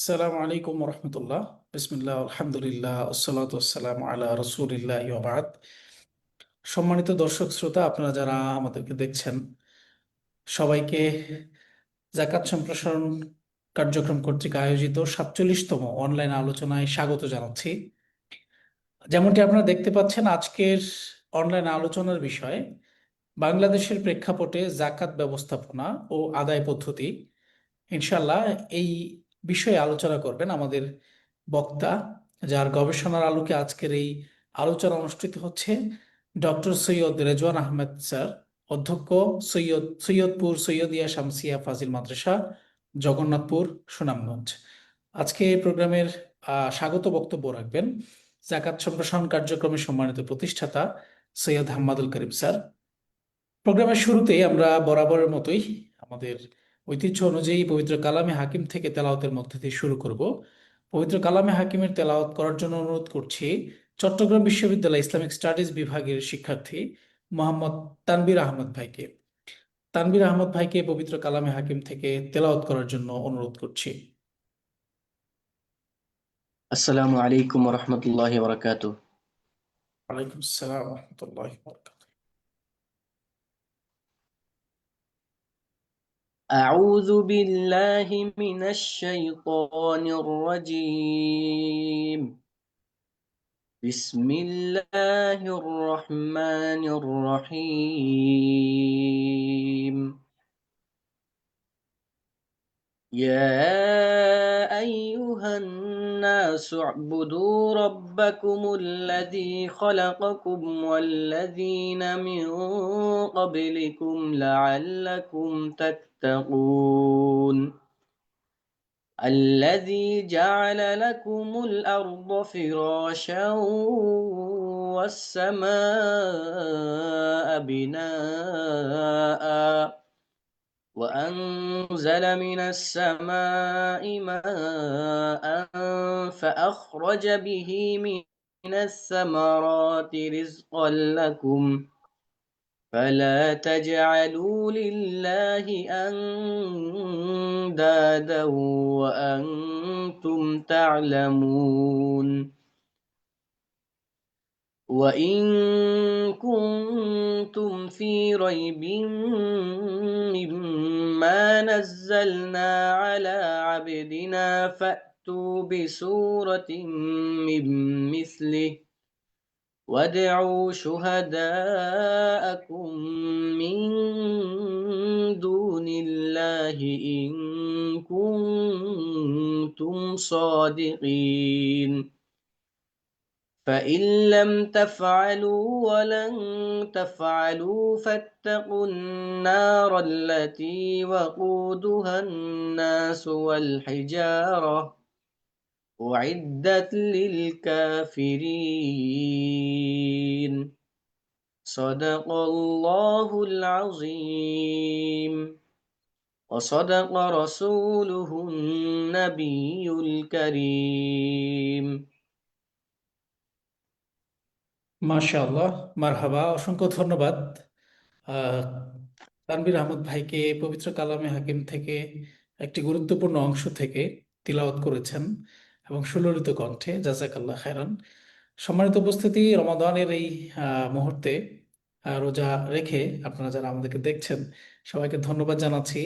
আসসালামু আলাইকুম রহমতুল্লাহ। বিসমিল্লাহ, আলহামদুলিল্লাহ, আসসালাতু ওয়াসসালামু আলা রাসূলিল্লাহ ওয়া বাদ। সম্মানিত দর্শক শ্রোতা, আপনারা যারা আমাদেরকে দেখছেন, সবাইকে যাকাত সম্প্রসারণ কার্যক্রম কর্তৃক আয়োজিত 47তম অনলাইন আলোচনায় স্বাগত জানাচ্ছি। যেমনটি আপনারা দেখতে পাচ্ছেন, আজকের অনলাইন আলোচনার বিষয় বাংলাদেশের প্রেক্ষাপটে জাকাত ব্যবস্থাপনা ও আদায় পদ্ধতি। ইনশাল্লাহ এই বিষয়ে আলোচনা করবেন আমাদের বক্তা, যার গবেষণার আলোকে আজকের এই আলোচনা অনুষ্ঠিত হচ্ছে, ডক্টর সৈয়দ রেজওয়ান আহমেদ স্যার, অধ্যক্ষ, সৈয়দপুর সৈয়দিয়া শামসিয়া ফাজিল মাদ্রাসা, জগন্নাথপুর, সুনামগঞ্জ। আজকে এই প্রোগ্রামের স্বাগত বক্তব্য রাখবেন জাকাত সম্প্রসারণ কার্যক্রমের সম্মানিত প্রতিষ্ঠাতা সৈয়দ হাম্মাদুল করিম স্যার। প্রোগ্রামের শুরুতেই আমরা বরাবরের মতোই আমাদের ঐতিহ্য অনুযায়ী পবিত্র কালামে হাকিম থেকে তেলাওয়াতের মধ্যে দিয়ে শুরু করব। পবিত্র কালামে হাকিমের তেলাওয়াত করার জন্য অনুরোধ করছি চট্টগ্রাম বিশ্ববিদ্যালয় ইসলামিক স্টাডিজ বিভাগের শিক্ষার্থী মোহাম্মদ তানবীর আহমদ ভাইকে। তানবীর আহমদ ভাইকে পবিত্র কালামে হাকিম থেকে তেলাওয়াত করার জন্য অনুরোধ করছি। السلام عليكم ورحمة الله وبركاته. ওয়ালাইকুম আসসালাম রহমতুল্লাহ। أعوذ بالله من الشيطان الرجيم. بسم الله الرحمن الرحيم. يا أيها الناس اعبدوا ربكم الذي خلقكم والذين من قبلكم لعلكم تتقون. الذي جعل لكم الأرض فراشا والسماء بناءً وأنزل من السماء ماء فأخرج به من الثمرات رزقا لكم فلا تجعلوا لله أندادا وأنتم تعلمون. وإن كنتم في ريب مما نزلنا على عبدنا فأتوا بسورة من مثله وادعوا شهداءكم من دون الله إن كنتم صادقين. فإن لم تفعلوا ولن تفعلوا فاتقوا النار التي وقودها الناس والحجارة أعدت للكافرين. صدق الله العظيم وصدق رسوله النبي الكريم. মাশাআল্লাহ, মারহাবা, অসংখ্য ধন্যবাদ আহ তানভীর আহমদ ভাইকে। পবিত্র কালামে হাকিম থেকে একটি গুরুত্বপূর্ণ অংশ থেকে তিলাওয়াত করেছেন এবং সুললিত কণ্ঠে, জাযাকাল্লাহ খায়রান। সম্মানিত উপস্থিতি, রমাদানের এই মুহূর্তে রোজা রেখে আপনারা যারা আমাদেরকে দেখছেন, সবাইকে ধন্যবাদ জানাচ্ছি।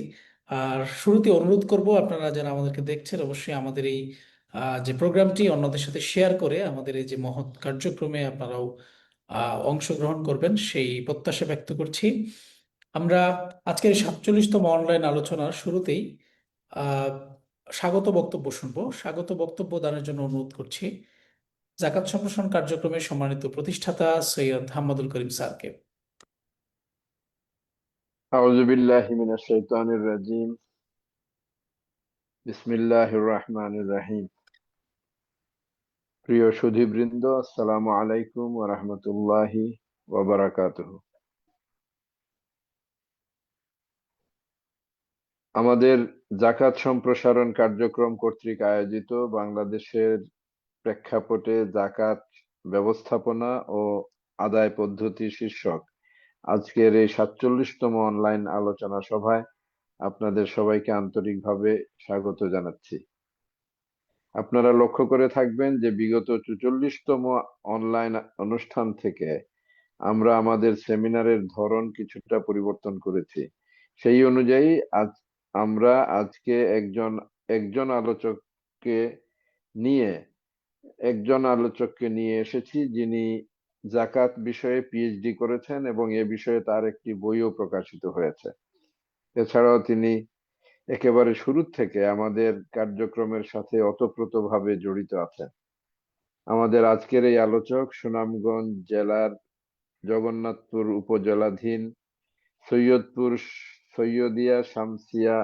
আর শুরুতে অনুরোধ করব, আপনারা যারা আমাদেরকে দেখছেন অবশ্যই আমাদের এই যে প্রোগ্রামটি অন্যদের সাথে শেয়ার করে আমাদের এই যে মহৎ কার্যক্রমে আপনারাও অংশগ্রহণ করবেন, সেই প্রত্যাশা ব্যক্ত করছি। আমরা আজকের 47তম অনলাইন আলোচনার শুরুতেই আহ স্বাগত বক্তব্য শুনবো। স্বাগত বক্তব্য দানের জন্য অনুরোধ করছি জাকাত সম্প্রসারণ কার্যক্রমের সম্মানিত প্রতিষ্ঠাতা সৈয়দ হাম্মাদুল করিম স্যারকে। أعوذ بالله من الشيطان الرجيم. بسم الله الرحمن الرحيم. প্রিয় সুধীবৃন্দ, আসসালামু আলাইকুম ওয়া রাহমাতুল্লাহি ওয়া বারাকাতুহু। আমাদের জাকাত সম্প্রসারণ কার্যক্রম কর্তৃক আয়োজিত বাংলাদেশের প্রেক্ষাপটে জাকাত ব্যবস্থাপনা ও আদায় পদ্ধতি শীর্ষক আজকের এই 47তম অনলাইন আলোচনা সভায় আপনাদের সবাইকে আন্তরিকভাবে স্বাগত জানাচ্ছি। আপনারা লক্ষ্য করে থাকবেন যে বিগত 44তম অনলাইন অনুষ্ঠান থেকে আমরা আমাদের সেমিনারের ধরন কিছুটা পরিবর্তন করেছি। সেই অনুযায়ী আমরা আজকে একজন আলোচককে নিয়ে এসেছি, যিনি জাকাত বিষয়ে পিএইচডি করেছেন এবং এ বিষয়ে তার একটি বইও প্রকাশিত হয়েছে। এছাড়াও তিনি একেবারে শুরু থেকে আমাদের কার্যক্রমের সাথে ওতপ্রোতভাবে জড়িত আছেন। আমাদের আজকের এই আলোচক সুনামগঞ্জ জেলার জগন্নাথপুর উপজেলাধীন সৈয়দপুর সৈয়দিয়া শামসিয়া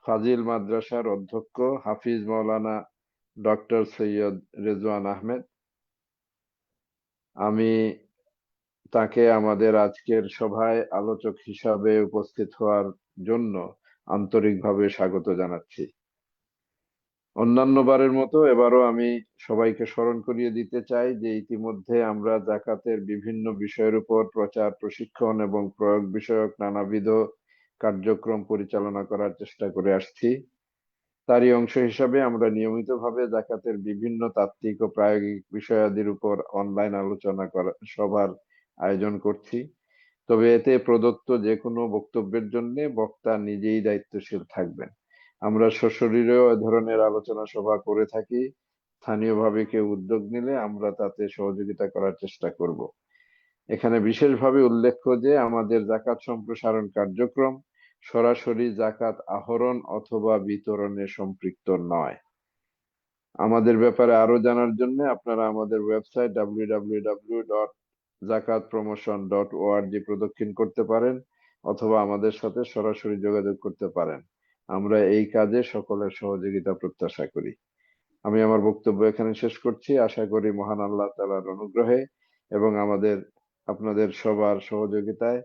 ফাজিল মাদ্রাসার অধ্যক্ষ হাফিজ মাওলানা ডক্টর সৈয়দ রেজওয়ান আহমেদ। আমি তাকে আমাদের আজকের সভায় আলোচক হিসাবে উপস্থিত হওয়ার জন্য আন্তরিকভাবে স্বাগত জানাচ্ছি। অন্যান্য বারের মতো এবারও আমি সবাইকে স্মরণ করিয়ে দিতে চাই যে ইতিমধ্যে আমরা জাকাতের বিভিন্ন বিষয়ের উপর প্রচার, প্রশিক্ষণ এবং প্রয়োগ বিষয়ক নানাবিধ কার্যক্রম পরিচালনা করার চেষ্টা করে আসছি। তারই অংশ হিসাবে আমরা নিয়মিতভাবে জাকাতের বিভিন্ন তাত্ত্বিক ও প্রায়োগিক বিষয়াদির উপর অনলাইন আলোচনা সভার আয়োজন করছি। তবে এতে প্রদত্ত যে কোনো বক্তব্যের জন্য বক্তা নিজেই দায়িত্বশীল থাকবেন। আমরা সশরীরেও এ ধরনের আলোচনা সভা করে থাকি। স্থানীয়ভাবে কেউ উদ্যোগ নিলে আমরা তাতে সহযোগিতা করার চেষ্টা করব। এখানে বিশেষভাবে উল্লেখ্য যে আমাদের জাকাত সম্প্রসারণ কার্যক্রম সরাসরি জাকাত আহরণ অথবা বিতরণে সম্পৃক্ত নয়। আমাদের ব্যাপারে আরো জানার জন্য আপনারা আমাদের ওয়েবসাইট www.zakatpromotion.org প্রদক্ষিণ করতে পারেন অথবা আমাদের সাথে সরাসরি যোগাযোগ করতে পারেন। আমরা এই কাজে সকলের সহযোগিতা প্রত্যাশা করি। আমি আমার বক্তব্য এখানে শেষ করছি। আশা করি মহান আল্লাহ তাআলার অনুগ্রহে এবং আপনাদের সবার সহযোগিতায়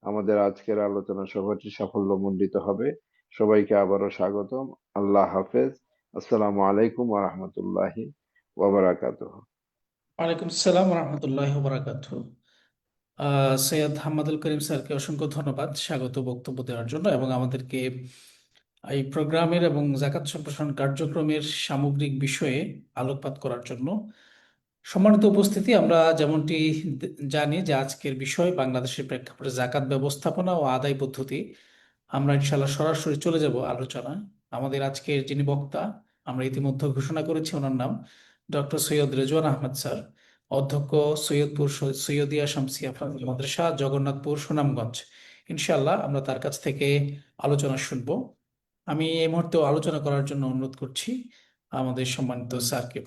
আমাদের আজকের আলোচনা সভাটি সাফল্যমণ্ডিত হবে। সবাইকে আবারও স্বাগতম। আল্লাহ হাফেজ। আসসালামু আলাইকুম ওয়া রাহমাতুল্লাহি ওয়া বারাকাতুহু। ওয়ালাইকুম আসসালাম রহমতুল্লাহ বারাকাতু। সৈয়দ হাম্মাদুল করিম স্যারকে অসংখ্য ধন্যবাদ স্বাগত বক্তব্য দেওয়ার জন্য এবং আমাদেরকে এই প্রোগ্রামের এবং জাকাত সম্প্রসারণ কার্যক্রমের সামগ্রিক বিষয়ে আলোকপাত করার জন্য। সম্মানিত উপস্থিতি, আমরা যেমনটি জানি যে আজকের বিষয় বাংলাদেশের প্রেক্ষাপটে জাকাত ব্যবস্থাপনা ও আদায় পদ্ধতি। আমরা ইনশাল্লাহ সরাসরি চলে যাব আলোচনায়। আমাদের আজকের যিনি বক্তা, আমরা ইতিমধ্যে ঘোষণা করেছি ওনার নাম ডক্টর সৈয়দ রেজওয়ান আহমেদ স্যার, অধ্যক্ষ সৈয়দপুর সৈয়দিয়া শামসিয়া ফাজিল মাদ্রাসা, জগন্নাথপুর, সুনামগঞ্জ। ইনশাল্লাহ আমরা তার কাছ থেকে আলোচনা শুনব। আমি এই মুহূর্তে আলোচনা করার জন্য অনুরোধ করছি আমাদের সম্মানিত স্যারকে।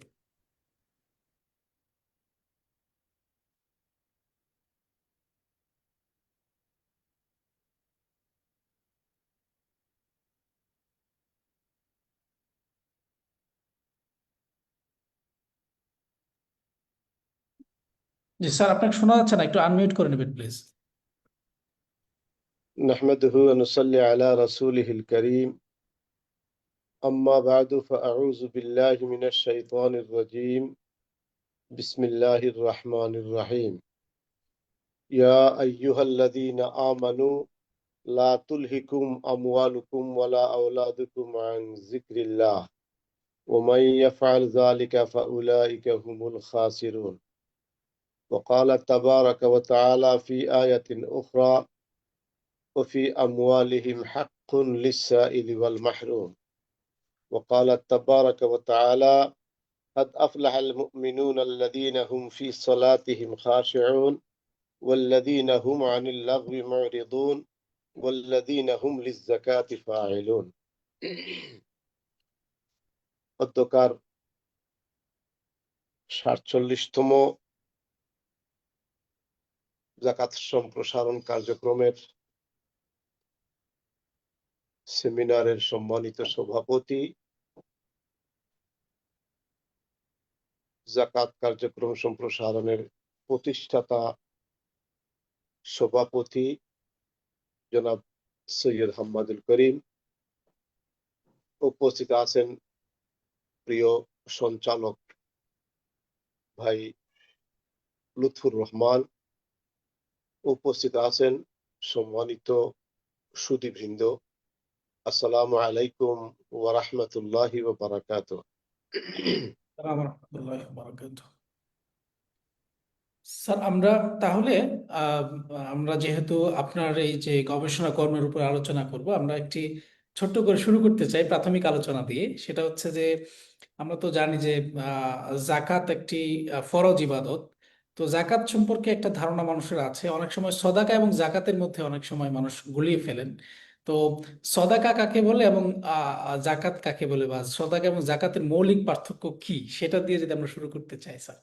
জি স্যার, আপনাকে শোনা যাচ্ছে না, একটু আনমিউট করে নেবেন প্লিজ। نحمده ونصلي على رسوله الكريم أما بعد فأعوذ بالله من الشيطان الرجيم بسم الله الرحمن الرحيم يا أيها الذين آمنوا لا تلهكم أموالكم ولا أولادكم عن ذكر الله ومن يفعل ذلك فأولئك هم الخاسرون وقال تبارك وتعالى في آية أخرى وفي أموالهم حق للسائل والمحروم وقال تبارك وتعالى قد أفلح المؤمنون الذين هم في صلاتهم خاشعون والذين هم عن اللغو معرضون والذين هم للزكاة فاعلون অধ্যকার ৪৭তম জাকাত সম্প্রসারণ কার্যক্রমের সেমিনারের সম্মানিত সভাপতি, জাকাত কার্যক্রম সম্প্রসারণের প্রতিষ্ঠাতা সভাপতি জনাব সৈয়দ হাম্মাদুল করিম, উপস্থিত আছেন প্রিয় সঞ্চালক ভাই লুৎফুর রহমান, উপস্থিত আছেন সম্মানিত সুধীবৃন্দ। আসসালামু আলাইকুম ওয়া রাহমাতুল্লাহি ওয়া বারাকাতুহু। আসসালামু রাহমাতুল্লাহি ওয়া বারাকাতুহু। স্যার আমরা তাহলে আহ, আমরা যেহেতু আপনার এই যে গবেষণা কর্মের উপর আলোচনা করব, আমরা একটি ছোট্ট করে শুরু করতে চাই প্রাথমিক আলোচনা দিয়ে। সেটা হচ্ছে যে আমরা তো জানি যে জাকাত একটি ফরজ ইবাদত। তো জাকাত সম্পর্কে একটা ধারণা মানুষের আছে, অনেক সময় সদাকা এবং জাকাতের মধ্যে অনেক সময় মানুষ গুলিয়ে ফেলেন। তো সদাকা কাকে বলে এবং জাকাত কাকে বলে, বা সদাকা এবং জাকাতের মৌলিক পার্থক্য কি, সেটা দিয়ে যদি আমরা শুরু করতে চাই স্যার।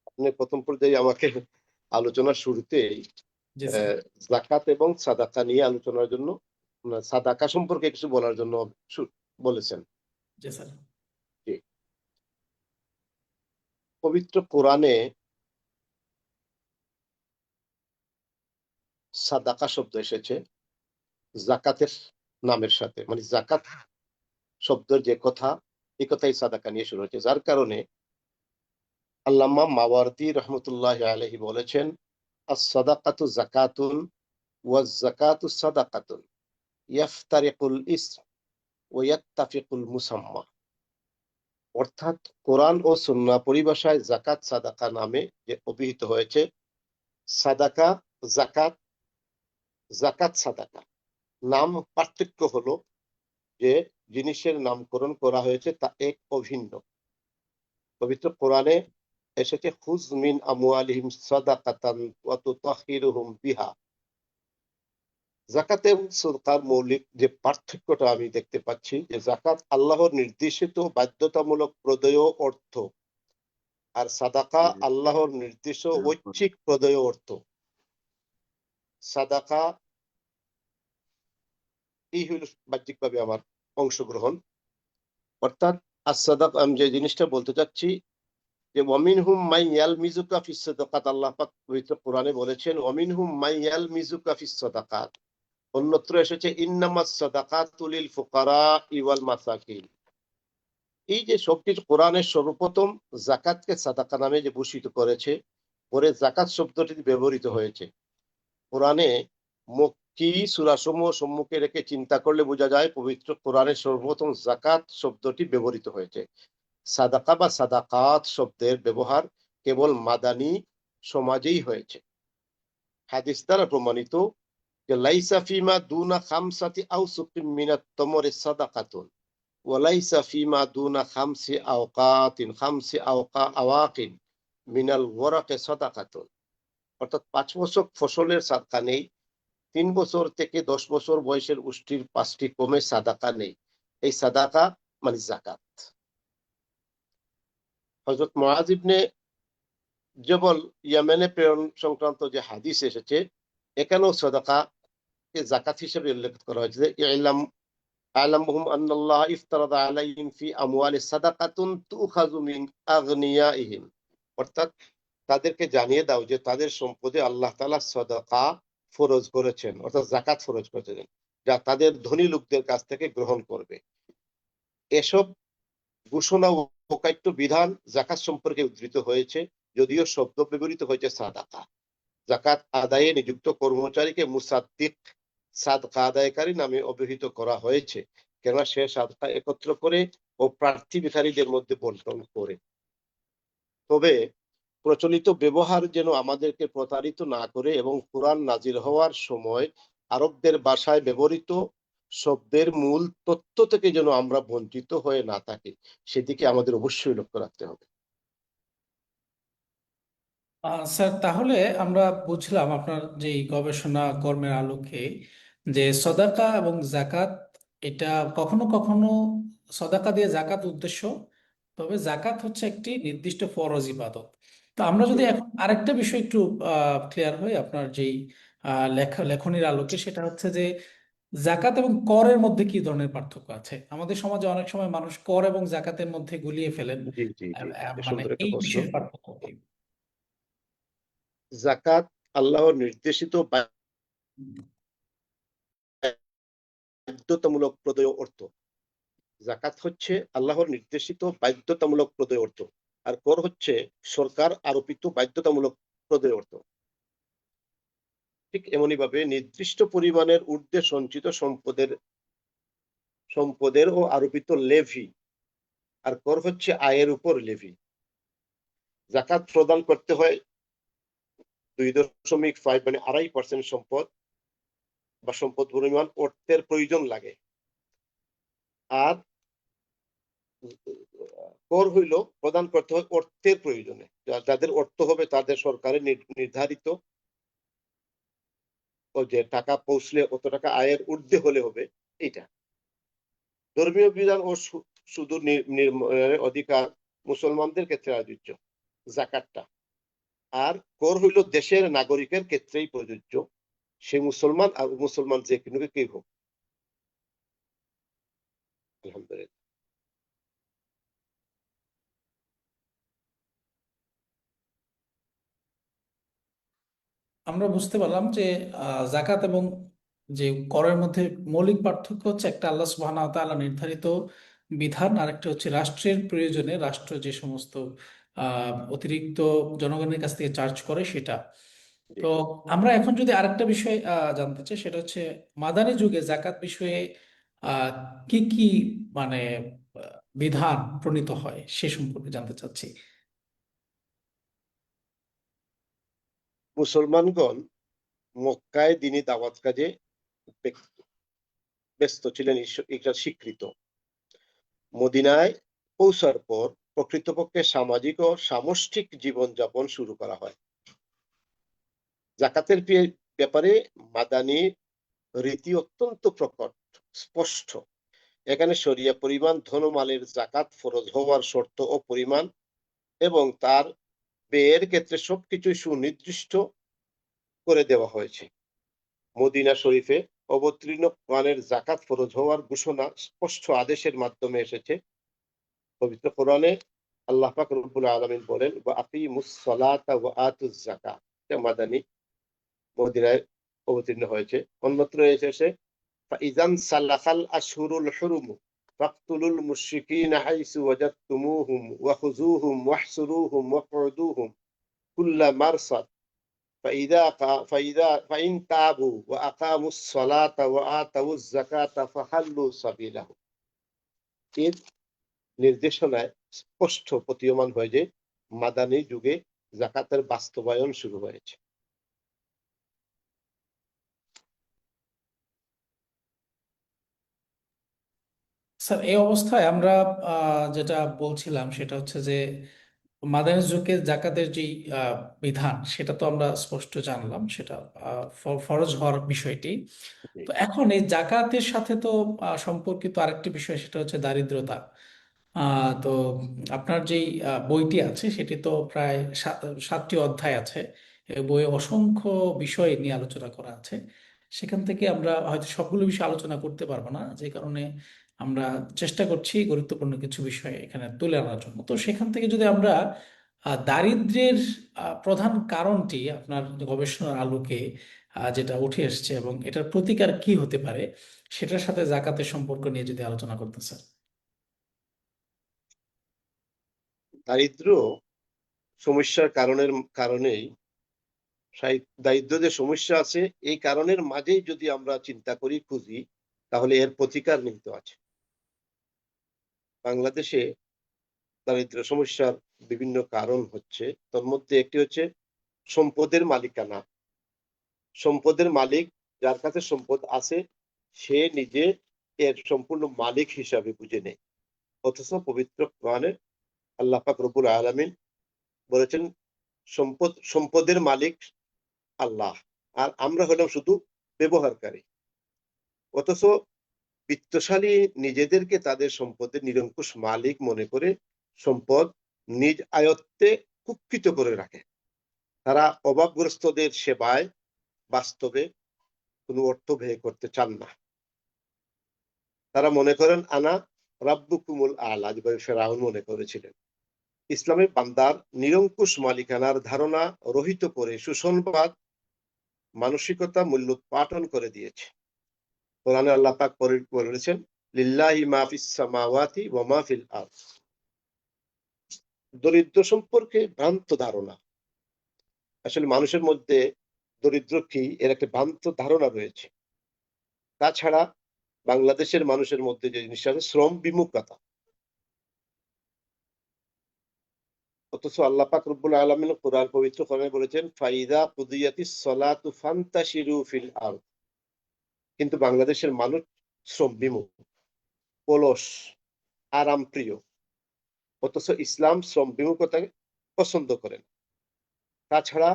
আপনি প্রথম পর্যায়ে আমাকে আলোচনার শুরুতেই জি স্যার। জাকাত এবং সাদাকা নিয়ে আলোচনার জন্য, সাদাকা সম্পর্কে কিছু বলার জন্য বলেছেন। জি স্যার। জি। পবিত্র কোরআনে সাদাকা শব্দ এসেছে জাকাতের নামের সাথে, মানে জাকাত শব্দের যে কথা, এই কথাই সাদাকা নিয়ে শুরু হয়েছে, যার কারণে আল্লামা মাওয়ারদি রহমতুল্লাহ আলাইহি বলেছেন, আস-সাদাকাতু যাকাতুন ওয়াজ যাকাতু সাদাকাতুন ইয়াফতারিকুল ইসম ওয়া ইয়াত্তাফিকুল মুসাম্মা। অর্থাৎ কোরআন ও সুন্নাহ পরিভাষায় যাকাত সাদাকা নামে যে অভিহিত হয়েছে, সাদাকা যাকাত, যাকাত সাদাকা নাম পার্থক্য হলো যে জিনিসের নামকরণ করা হয়েছে তা এক অভিন্ন। পবিত্র কোরআনে এসেছে খুয মিন আমওয়ালিহিম সাদাকাতান ওয়া তুতাহহিরুহুম বিহা। যাকাত এবং সদকার মৌলিক যে পার্থক্যটা আমি দেখতে পাচ্ছি, যে যাকাত আল্লাহর নির্দেশিত বাধ্যতামূলক প্রদেয় অর্থ, আর সাদাকা আল্লাহর নির্দিষ্ট ঐচ্ছিক প্রদেয় অর্থ। সাদাকা এই হইল বাহ্যিকভাবে আমার অংশগ্রহণ। অর্থাৎ as-সাদাকা, আমি যে জিনিসটা বলতে চাচ্ছি যে ওয়ামিনহুম মাই ইয়ালমিজুকা ফিস সাদাকাত, আল্লাহ পাক পবিত্র কোরআনে বলেছেন ওয়ামিনহুম মাই ইয়ালমিজুকা ফিস সাদাকাত। অন্যত্র এসেছে ইন্নামাস সাদাকাতু লিল ফুকারা ওয়াল মাসাকিন। এই যে শব্দটি কোরআনের সর্বপ্রথম যাকাতকে সাদাকা নামে যে ভূষিত করেছে, পরে যাকাত শব্দটি ব্যবহৃত হয়েছে। কোরআনে মক্কি সূরাসমূহ সম্মুখে রেখে চিন্তা করলে বোঝা যায় পবিত্র কোরআনের সর্বপ্রথম যাকাত শব্দটি ব্যবহৃত হয়েছে। সাদাকা বা সাদাকাত শব্দের ব্যবহার কেবল মাদানী সমাজেই হয়েছে। হাদিস দ্বারা প্রমাণিত যে লাইসা ফিমা দুনা খামসাতি আওসুকিম মিনাত তামরি সাদাকাতুন ওয়া লাইসা ফিমা দুনা খামসি আওয়াকিন মিনাল ওয়ারাকি সাদাকাতুন। অর্থাৎ 5 বছর ফসলের সাদকা নেই, 3 বছর থেকে 10 বছর বয়সের উষ্ঠির 5টি কমে সাদাকা নেই। এই সাদাকা মানে যাকাত। হযরত মুআয ইবনে জবল ইয়েমেনে প্রেরণ সংক্রান্ত যে হাদিস এসেছে, এখানেও সাদাকাকে যাকাত হিসেবে উল্লেখ করা হয়েছে যে আ'লামুহুম আন্নাল্লাহ ইফতারাদা আলাইহিম ফি আমওয়ালি সাদাকাতুন তুখাযু মিন আগনিয়াইহিম। অর্থাৎ তাদেরকে জানিয়ে দাও যে তাদের সম্পদে আল্লাহ তাআলা সাদাকা ফরজ করেছেন, অর্থাৎ যাকাত ফরজ করেছেন, যা তাদের ধনী লোকদের কাছ থেকে গ্রহণ করবে। এসব ঘোষণা ও প্রকাশ্য বিধান যাকাত সম্পর্কে উদ্ধৃত হয়েছে, যদিও শব্দ ব্যবহৃত হয়েছে সাদাকা। যাকাত আদায়ে নিযুক্ত কর্মচারীকে মুসাদ্দিক, সাদকা আদায়কারী নামে অভিহিত করা হয়েছে, কেননা সে সাদকা একত্র করে ও প্রার্থী ভিখারীদের মধ্যে বন্টন করে। তবে প্রচলিত ব্যবহার যেন আমাদেরকে প্রতারিত না করে এবং কোরআন নাজিল হওয়ার সময় আরবদের ভাষায় ব্যবহৃত শব্দের মূল তত্ত্ব থেকে যেন আমরা বঞ্চিত হয়ে না থাকি, সেদিকে আমাদের অবশ্যই লক্ষ্য রাখতে হবে। স্যার তাহলে আমরা বুঝলাম আপনার যে এই গবেষণা কর্মের আলোকে যে সদাকা এবং জাকাত, এটা কখনো কখনো সদাকা দিয়ে জাকাত উদ্দেশ্য, তবে জাকাত হচ্ছে একটি নির্দিষ্ট ফরজ ইবাদত। তো আমরা যদি এখন আরেকটা বিষয় একটু ক্লিয়ার হই আপনার যেই লেখনির আলোকে, সেটা হচ্ছে যে জাকাত এবং করের মধ্যে কি ধরনের পার্থক্য আছে। আমাদের সমাজে অনেক সময় মানুষ কর এবং জাকাতের মধ্যে গুলিয়ে ফেলেন। জি জি জি, মানে সুন্দর একটা এই প্রশ্ন। বিশেষ পার্থক্য কি? যাকাত আল্লাহর নির্দেশিত বাধ্যতামূলক প্রদেয় অর্থ। যাকাত হচ্ছে আল্লাহর নির্দেশিত বাধ্যতামূলক প্রদেয় অর্থ, আর কর হচ্ছে সরকার আরোপিত বাধ্যতামূলক প্রদেয় অর্থ। ঠিক এমনি ভাবে নির্দিষ্ট পরিমাণের ঊর্ধ্বে সঞ্চিত সম্পদের ও আরোপিত লেভি আর কর হচ্ছে আয়ের উপর লেভি। জাকাত প্রদান করতে হয় 2.5 মানে 2.5% সম্পদ বা সম্পদ পরিমাণ অর্থের প্রয়োজন লাগে। আর কর হইল প্রদান করতে হয় অর্থের প্রয়োজনে, যাদের অর্থ হবে তাদের সরকারের নির্ধারিত যে টাকা পৌঁছলে অত টাকা আয়ের ঊর্ধ্বে হলে হবে। এইটা ধর্মীয় বিধান ও সুদূর নির্মাণের অধিকার মুসলমানদের ক্ষেত্রে আয়োজিত জাকাতটা। আর কর হইল দেশের নাগরিকের ক্ষেত্রেই প্রযোজ্য, সে মুসলমান আর মুসলমান যে কোনো কেউ হোক। আলহামদুলিল্লাহ। আমরা বুঝতে পারলাম যে জাকাত এবং যে করের মধ্যে মৌলিক পার্থক্য হচ্ছে একটা আল্লাহ সুবহানাহু ওয়া তাআলা নির্ধারিত বিধান, আর একটা হচ্ছে রাষ্ট্রের প্রয়োজনে রাষ্ট্র যে সমস্ত অতিরিক্ত জনগণের কাছ থেকে চার্জ করে সেটা। তো আমরা এখন যদি আরেকটা বিষয় জানতে চাই, সেটা হচ্ছে মাদানী যুগে জাকাত বিষয়ে আহ কি কি মানে বিধান প্রণীত হয় সে সম্পর্কে জানতে চাচ্ছি। মুসলমানগণ মক্কায় দিনী দাওয়াত কাজে ব্যস্ত ছিলেন, এটা স্বীকৃত। মদিনায় পৌঁছার পর প্রকৃতপক্ষে সামাজিক ও সামষ্টিক জীবনযাপন শুরু করা হয়। জাকাতের ব্যাপারে মাদানী রীতি অত্যন্ত প্রকট, স্পষ্ট। এখানে শরিয়া পরিমাণ ধনমালের জাকাত ফরজ হওয়ার শর্ত ও পরিমাণ এবং তার ব্যয়ের ক্ষেত্রে সবকিছুই সুনির্দিষ্ট করে দেওয়া হয়েছে। মদিনা শরীফে অবতীর্ণ কোরআনের জাকাত ফরজ হওয়ার ঘোষণা স্পষ্ট আদেশের মাধ্যমে এসেছে। পবিত্র কোরআনে আল্লাহ পাক রব্বুল আলামিন বলেন, ওয়া আকিমুস সালাতা ওয়া আতুজ যাকাত। এটা মাদানী মদিনায় অবতীর্ণ হয়েছে। অন্যত্র এসেছে ফাইজান সালাখাল আশহুরুল হুরুম ফাকতুলুল মুশরিকিনা হাইসু ওয়াজাদতুমুহুম ওয়া খুযুহুম ওয়াহসুরুহুম ওয়াকউদুহুম কুল্লা মারসাদ ফাইন তাবু ওয়া আকামুস সালাতা ওয়া আতাউজ যাকাতা ফাহাল্লু সাবিলাহুম। এর নির্দেশনায় স্পষ্ট প্রতীয়মান হয় যে মাদানী যুগে জাকাতের বাস্তবায়ন শুরু হয়েছে। স্যার, এই অবস্থায় আমরা যেটা বলছিলাম সেটা হচ্ছে যে মাদানী যুগে জাকাতের যে আহ, বিধান সেটা তো আমরা স্পষ্ট জানলাম, সেটা ফরজ হওয়ার বিষয়টি। তো এখন এই জাকাতের সাথে তো সম্পর্কিত আরেকটি বিষয়, সেটা হচ্ছে দারিদ্রতা। তো আপনার যেই বইটি আছে সেটি তো প্রায় 7টি অধ্যায় আছে। এই বইয়ে অসংখ্য বিষয় নিয়ে আলোচনা করা আছে। সেখান থেকে আমরা হয়তো সবগুলো বিষয় আলোচনা করতে পারবো না, যে কারণে আমরা চেষ্টা করছি গুরুত্বপূর্ণ কিছু বিষয় এখানে তুলে আনার জন্য। তো সেখান থেকে যদি আমরা দারিদ্র্যের প্রধান কারণটি আপনার গবেষণার আলোকে যেটা উঠে এসছে এবং এটার প্রতিকার কি হতে পারে সেটার সাথে জাকাতের সম্পর্ক নিয়ে যদি আলোচনা করতে স্যার। দারিদ্র সমস্যার কারণেই দারিদ্র যে সমস্যা আছে এই কারণের মাঝেই যদি আমরা চিন্তা করি, খুঁজি, তাহলে এর প্রতিকার নিহিত আছে। বাংলাদেশে দারিদ্র সমস্যার বিভিন্ন কারণ হচ্ছে, তার মধ্যে একটি হচ্ছে সম্পদের মালিকানা। সম্পদের মালিক, যার কাছে সম্পদ আছে, সে নিজে এর সম্পূর্ণ মালিক হিসাবে বুঝে নেয়। অথচ পবিত্র কোরআনে আল্লাহ পাক রব্বুল আলামিন বলেছেন সম্পদের মালিক আল্লাহ, আর আমরা হলাম শুধু ব্যবহারকারী। অথচ বিত্তশালী নিজেদেরকে তাদের সম্পদের নিরঙ্কুশ মালিক মনে করে সম্পদ নিজ আয়ত্তে কুক্ষিত করে রাখে। তারা অভাবগ্রস্তদের সেবায় বাস্তবে কোনো অর্থ ব্যয় করতে চান না। তারা মনে করেন আনা রাব্বুকুমুল আলা, যেভাবে ফেরাউন মনে করেছিলেন। ইসলামের বান্দার নিরঙ্কুশ মালিকানার ধারণা রহিত করে সুসংবাদ মানসিকতা মূল্যোৎপাটন করে দিয়েছে। কোরআনে আল্লাহ পাক বলেছেন, লিল্লাহি মা ফিস সামাওয়াতি ওয়া মা ফিল আরদ। দরিদ্র সম্পর্কে ভ্রান্ত ধারণা। আসলে মানুষের মধ্যে দরিদ্র কি এর একটা ভ্রান্ত ধারণা রয়েছে। তাছাড়া বাংলাদেশের মানুষের মধ্যে যে জিনিসটা আছে শ্রম বিমুখতা, অথচ আল্লাহ পাক রব্বুল আলামিন কোরআন পবিত্র কোরআনে বলেছেন ফাইদা কুদিয়াতিস সালাতু ফান্তাশিরু ফিল আরদ। কিন্তু বাংলাদেশের মানুষ শ্রম বিমুখ, অলস, আরাম প্রিয়। অথচ ইসলাম শ্রম বিমুখতাকে পছন্দ করেন। তাছাড়া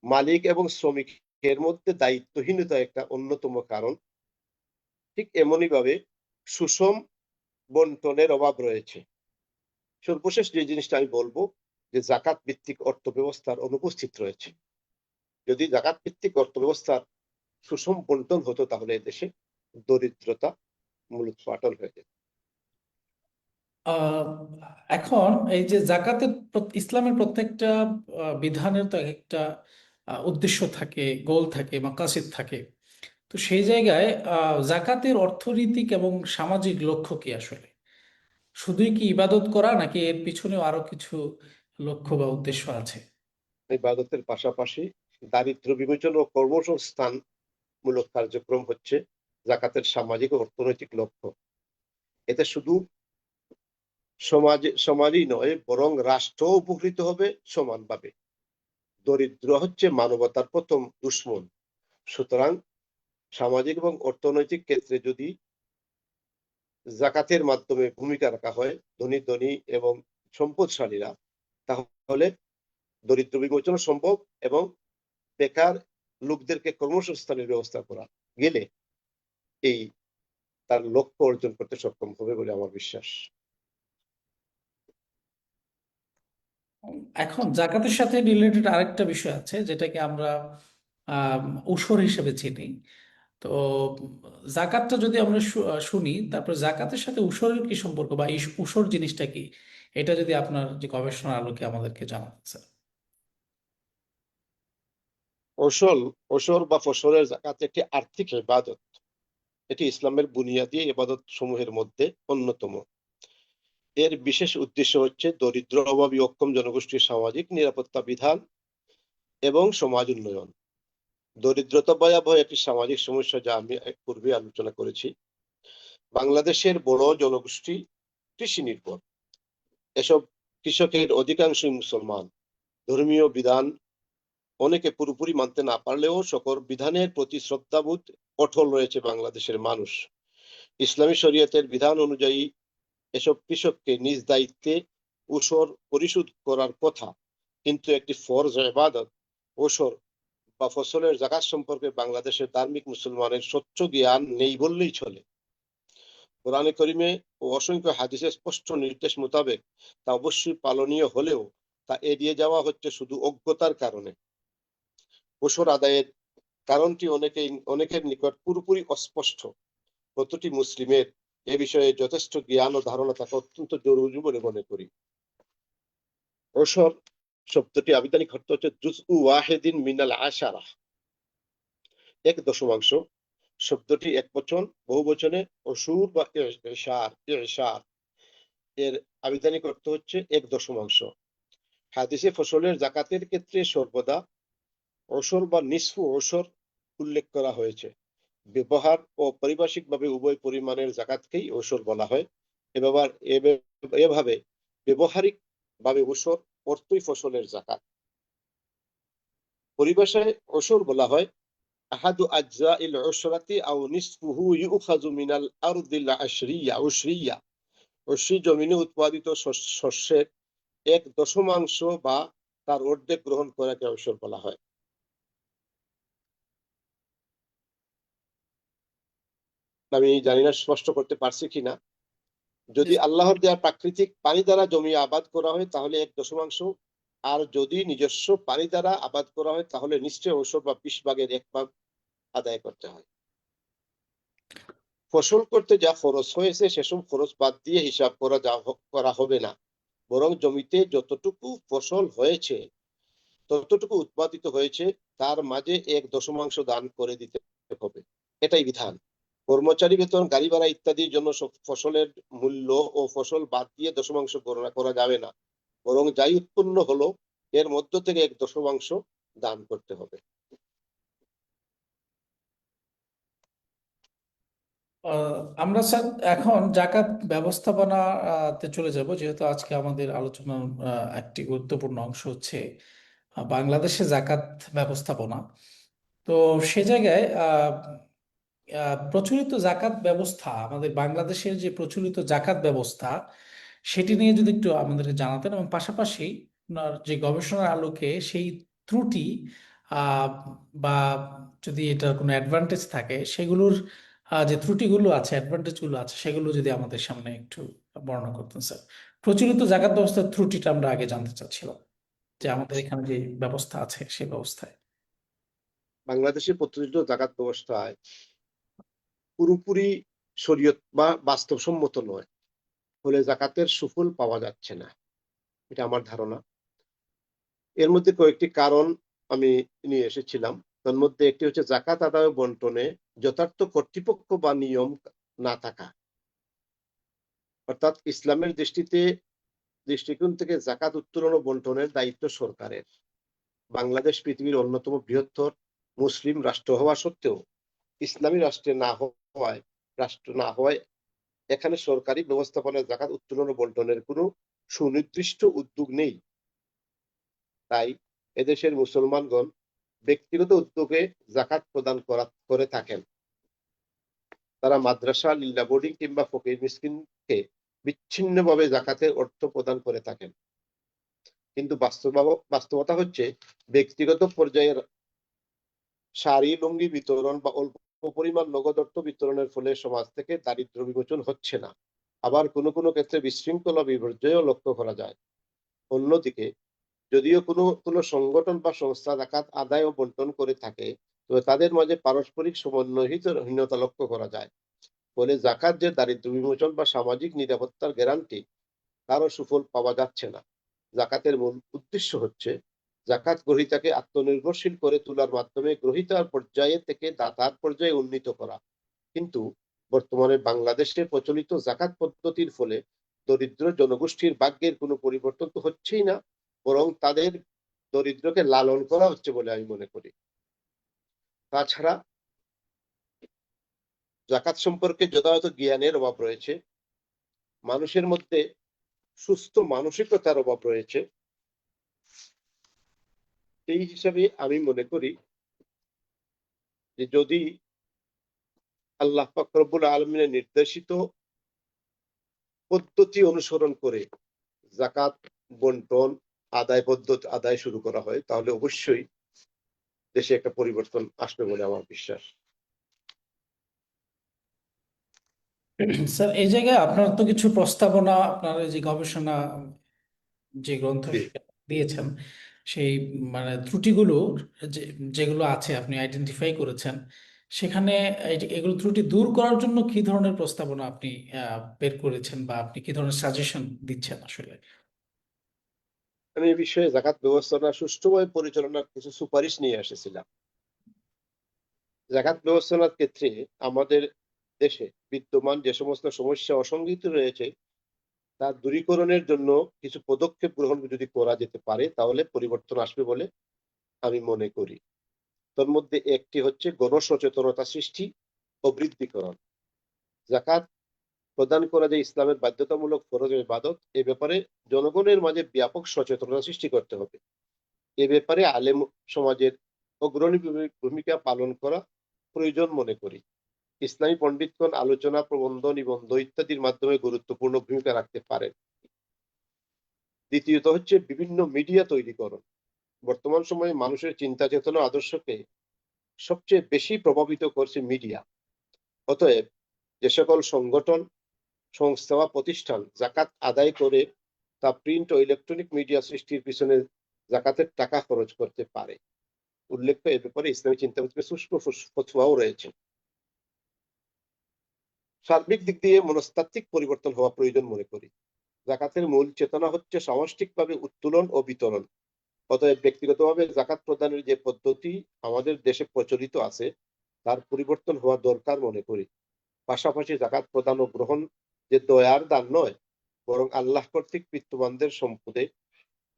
মালিক এবং শ্রমিকের মধ্যে দায়িত্বহীনতা একটা অন্যতম কারণ। ঠিক এমনই ভাবে সুষম বন্টনের অভাব রয়েছে। সর্বশেষ যে জিনিসটা আমি বলবো যে জাকাত ভিত্তিক অর্থ ব্যবস্থার অনুপস্থিত রয়েছে। যদি জাকাত ভিত্তিক অর্থ ব্যবস্থার সুষম বন্টন হতো তাহলে এদেশে দরিদ্রতা মূলোৎপাটন হয়ে যেত। আহ, এখন এই যে জাকাতের ইসলামের প্রত্যেকটা বিধানের তো একটা উদ্দেশ্য থাকে, গোল থাকে, মাকাসিদ থাকে। তো সেই জায়গায় জাকাতের অর্থনৈতিক এবং সামাজিক লক্ষ্য কি আসলে? শুধুই কি ইবাদত করা, নাকি এর পিছনেও আরো কিছু লক্ষ্য বা উদ্দেশ্য আছে? ইবাদতের পাশাপাশি দারিদ্র বিমোচন ও কর্মসংস্থান মূলক কার্যক্রম হচ্ছে জাকাতের সামাজিক ও অর্থনৈতিক লক্ষ্য। এতে শুধু সমাজই নয় বরং রাষ্ট্র উপকৃত হবে সমানভাবে। দরিদ্র হচ্ছে মানবতার প্রথম দুশ্মন। সুতরাং সামাজিক এবং অর্থনৈতিক ক্ষেত্রে যদি জাকাতের মাধ্যমে ভূমিকা রাখা হয় ধনী ধনী এবং সম্পদশালীরা, তাহলে দরিদ্র বিমোচন সম্ভব এবং বেকার লোকদেরকে কর্মসংস্থানের ব্যবস্থা করা গেলে এই তার লক্ষ্য অর্জন করতে সক্ষম হবে বলে আমার বিশ্বাস। এখন জাকাতের সাথে রিলেটেড আরেকটা বিষয় আছে, যেটাকে আমরা আহ উসর হিসেবে চিনি। তো জাকাতটা যদি আমরা শুনি, তারপর জাকাতের সাথে উসরের কি সম্পর্ক, বা এই উসর জিনিসটা কি, এটা যদি আপনার যে গবেষণার আলোকে আমাদেরকে জানাতে চান। ওসল ওসর বা ফসলের জাকাত একটি আর্থিক ইবাদত। এটি ইসলামের বুনিয়াদী ইবাদত সমূহের মধ্যে অন্যতম। এর বিশেষ উদ্দেশ্য হচ্ছে দরিদ্র, অভাবী, অক্ষম জনগোষ্ঠীর সামাজিক নিরাপত্তা বিধান এবং সমাজ উন্নয়ন। দরিদ্রতা ভয়াবহ একটি সামাজিক সমস্যা, যা আমি পূর্বে আলোচনা করেছি। বাংলাদেশের বড় জনগোষ্ঠী কৃষি নির্ভর। এসব কৃষকের অধিকাংশই মুসলমান। ধর্মীয় বিধান অনেকে পুরোপুরি মানতে না পারলেও সকল বিধানের প্রতি শ্রদ্ধাবোধ অটল রয়েছে বাংলাদেশের মানুষ। ইসলামী শরীয়তের বিধান অনুযায়ী এসব কৃষককে নিজ দায়িত্বে ওসর পরিশোধ করার কথা, কিন্তু একটি ফরজ ইবাদত ওসর বা ফসলের জাকাত সম্পর্কে বাংলাদেশের ধার্মিক মুসলমানের স্বচ্ছ জ্ঞান নেই বললেই চলে। কোরআনে কারিমে ও অসংখ্য হাদিসে স্পষ্ট নির্দেশ মোতাবেক তা অবশ্যই পালনীয় হলেও তা এড়িয়ে যাওয়া হচ্ছে শুধু অজ্ঞতার কারণে। ওসর আদায়ের কারণটি অনেকের নিকট পুরোপুরি অস্পষ্ট। প্রতিটি মুসলিমের এ বিষয়ে যথেষ্ট জ্ঞান ও ধারণা থাকা অত্যন্ত জরুরি বলে মনে করি। ওসর শব্দটি আবিধানিক অর্থ হচ্ছে জুজউ ওয়াহিদিন মিনাল আশারা, এক দশমাংশ। শব্দটি একবচন, বহুবচনে অসুর বা ইশার এর আবিধানিক অর্থ হচ্ছে এক দশমাংশ। হাদিসে ফসলের জাকাতের ক্ষেত্রে সর্বদা ওসর বা নিসফু ওসর উল্লেখ করা হয়েছে। ব্যবহার ও পারিভাষিকভাবে উভয় পরিমাণের জাকাতকেই ওসর বলা হয়। এভাবে ব্যবহারিক ভাবে ওসর অর্থই ফসলের জাকাত। পরিভাষায় ওসর বলা হয় আহাদু আজজাইল উশরাতি আও নিসফুহু ইউখাযু মিনাল আরদিল আশরিয়া উশরিয়া। উশরি জমিনে উৎপাদিত শস্যের এক দশমাংশ বা তার অর্ধেক গ্রহণ করাকে ওসর বলা হয়। আমি জানি না স্পষ্ট করতে পারছি কিনা। যদি আল্লাহর দেওয়া প্রাকৃতিক পানি দ্বারা জমি আবাদ করা হয় তাহলে এক দশমাংশ, আর যদি নিজস্ব পানি দ্বারা আবাদ করা হয় তাহলে নিশ্চয় ওসর বা 20 ভাগের 1 ভাগ আদায় করতে হয়। ফসল করতে যা খরচ হয়েছে সেসব খরচ বাদ দিয়ে হিসাব করা হবে না, বরং জমিতে যতটুকু ফসল হয়েছে, ততটুকু উৎপাদিত হয়েছে, তার মাঝে এক দশমাংশ দান করে দিতে হবে। এটাই বিধান। কর্মচারী বেতন, গাড়ি ভাড়া ইত্যাদির জন্য ফসলের মূল্য ও ফসল বাদ দিয়ে দশমাংশ গণনা করা যাবে না, বরং যাই উৎপন্ন হলো এর মধ্য থেকে এক দশমাংশ দান করতে হবে। আমরা স্যার এখন জাকাত ব্যবস্থাপনা তে চলে যাব, যেহেতু আজকে আমাদের আলোচনার একটি গুরুত্বপূর্ণ অংশ হচ্ছে বাংলাদেশে জাকাত ব্যবস্থাপনা। তো সে জায়গায় প্রচলিত জাকাত ব্যবস্থা, আমাদের বাংলাদেশের যে প্রচলিত জাকাত ব্যবস্থা, সেটি নিয়ে যদি একটু আমাদেরকে জানাতেন, এবং পাশাপাশি আপনার যে গবেষণার আলোকে সেই ত্রুটি আহ, বা যদি এটার কোনো অ্যাডভান্টেজ থাকে সেগুলোর যে ত্রুটিগুলো আছে, অ্যাডভান্টেজগুলো আছে, সেগুলো যদি আমাদের সামনে একটু বর্ণনা করতেন স্যার। প্রচলিত জাকাত ব্যবস্থার ত্রুটিটা আমরা আগে জানতে চাচ্ছিলাম, যে আমাদের এখানে যে ব্যবস্থা আছে সেই ব্যবস্থায়। বাংলাদেশের প্রচলিত জাকাত ব্যবস্থায় পুরোপুরি শরীয়ত বা বাস্তবসম্মত নয়, ফলে জাকাতের সুফল পাওয়া যাচ্ছে না, এটা আমার ধারণা। এর মধ্যে কয়েকটি কারণ আমি নিয়ে এসেছিলাম। তার মধ্যে একটি হচ্ছে জাকাত আদায় ও বন্টনে যথার্থ কর্তৃপক্ষ বা নিয়ম না থাকা। অর্থাৎ ইসলামের দৃষ্টিকোণ থেকে জাকাত উত্তোলন ও বন্টনের দায়িত্ব সরকারের। বাংলাদেশ পৃথিবীর অন্যতম বৃহত্তর মুসলিম রাষ্ট্র হওয়া সত্ত্বেও ইসলামী রাষ্ট্র না হওয়ায় এখানে সরকারি ব্যবস্থাপনায় জাকাত উত্তোলন ও বন্টনের কোনো সুনির্দিষ্ট উদ্যোগ নেই। তাই এদেশের মুসলমানগণ ব্যক্তিগত উদ্যোগে জাকাত প্রদান করে থাকেন। তারা মাদ্রাসা, লিল্লা বোর্ডিং কিংবা ফকির মিসকিনকে বিচ্ছিন্নভাবে জাকাতের অর্থ প্রদান করে থাকেন। কিন্তু বাস্তবতা হচ্ছে ব্যক্তিগত পর্যায়ে শাড়ি লুঙ্গি বিতরণ বা অল্প পরিমাণ নগদ অর্থ বিতরণের ফলে সমাজ থেকে দারিদ্র বিমোচন হচ্ছে না। আবার কোনো কোনো ক্ষেত্রে বিশৃঙ্খলা বিপর্যয়ও লক্ষ্য করা যায়। অন্যদিকে যদিও কোনো সংগঠন বা সংস্থা জাকাত আদায় ও বন্টন করে থাকে, তবে তাদের মাঝে পারস্পরিক সমন্বয়হীনতা লক্ষ্য করা যায়। ফলে জাকাত যে দারিদ্র বিমোচন বা সামাজিক নিরাপত্তার গ্যারান্টি, তারও সুফল পাওয়া যাচ্ছে না। জাকাতের মূল উদ্দেশ্য হচ্ছে জাকাত গ্রহীতাকে আত্মনির্ভরশীল করে তোলার মাধ্যমে গ্রহীতার পর্যায়ে থেকে দাতার পর্যায়ে উন্নীত করা। কিন্তু বর্তমানে বাংলাদেশে প্রচলিত জাকাত পদ্ধতির ফলে দরিদ্র জনগোষ্ঠীর ভাগ্যের কোনো পরিবর্তন তো হচ্ছেই না, বরং তাদের দরিদ্রকে লালন করা হচ্ছে বলে আমি মনে করি। তাছাড়া জাকাত সম্পর্কে যথাযথ জ্ঞানের অভাব রয়েছে, মানুষের মধ্যে সুস্থ মানসিকতার অভাব রয়েছে। এই হিসাবে আমি মনে করি যে যদি আল্লাহ পাক রব্বুল আলামিনের নির্দেশিত পদ্ধতি অনুসরণ করে জাকাত বন্টন আদায় শুরু করা হয়, তাহলে অবশ্যই দেশে একটা পরিবর্তন আসবে বলে আমার বিশ্বাস। স্যার এই জায়গায় আপনার তো কিছু প্রস্তাবনা, আপনার এই যে গবেষণা, যে গ্রন্থ জি। দিয়েছেন, সেই মানে ত্রুটিগুলো যে যেগুলো আছে আপনি আইডেন্টিফাই করেছেন, সেখানে এগুলো ত্রুটি দূর করার জন্য কি ধরনের প্রস্তাবনা আপনি বের করেছেন, বা আপনি কি ধরনের সাজেশন দিচ্ছেন আসলে? আমি এই বিষয়ে জাকাত ব্যবস্থাপনা সুষ্ঠুভাবে পরিচালনার কিছু সুপারিশ নিয়ে এসেছিলাম। জাকাত ব্যবস্থাপনার ক্ষেত্রে আমাদের দেশে বিদ্যমান যে সমস্ত সমস্যা অসংগঠিত রয়েছে, তা দূরীকরণের জন্য কিছু পদক্ষেপ গ্রহণ যদি করা যেতে পারে, তাহলে পরিবর্তন আসবে বলে আমি মনে করি। তার মধ্যে একটি হচ্ছে গণসচেতনতা সৃষ্টি ও বৃদ্ধিকরণ। জাকাত প্রদান করা যে ইসলামের বাধ্যতামূলক ফরজ ইবাদত, এ ব্যাপারে জনগণের মাঝে ব্যাপক সচেতনতা সৃষ্টি করতে হবে। এ ব্যাপারে আলেম সমাজের অগ্রণী ভূমিকা পালন করা প্রয়োজন মনে করি। ইসলামী পণ্ডিতগণ আলোচনা, প্রবন্ধ, নিবন্ধ ইত্যাদির মাধ্যমে গুরুত্বপূর্ণ ভূমিকা রাখতে পারেন। দ্বিতীয়ত হচ্ছে বিভিন্ন মিডিয়া তৈরিকরণ। বর্তমান সময়ে মানুষের চিন্তা চেতনা আদর্শকে সবচেয়ে বেশি প্রভাবিত করছে মিডিয়া। অতএব যে সকল সংগঠন, সংস্থা বা প্রতিষ্ঠান জাকাত আদায় করে তা প্রিন্ট ও ইলেকট্রনিক মিডিয়া সৃষ্টির পিছনে জাকাতের টাকা খরচ করতে পারে। উল্লেখ্য, এ ব্যাপারে ইসলামী চিন্তাবিদদের সুষ্ঠু ফতোয়াও রয়েছে। সার্বিক দিক দিয়ে মনস্তাত্ত্বিক পরিবর্তন হওয়া প্রয়োজন মনে করি। জাকাতের মূল চেতনা হচ্ছে সামষ্টিকভাবে উত্তোলন ও বিতরণ। অতএব ব্যক্তিগতভাবে জাকাত প্রদানের যে পদ্ধতি আমাদের দেশে প্রচলিত আছে, তার পরিবর্তন হওয়া দরকার মনে করি। পাশাপাশি জাকাত প্রদান ও গ্রহণ যে দয়ার দান নয়, বরং আল্লাহ কর্তৃক বিত্তবানদের সম্পদে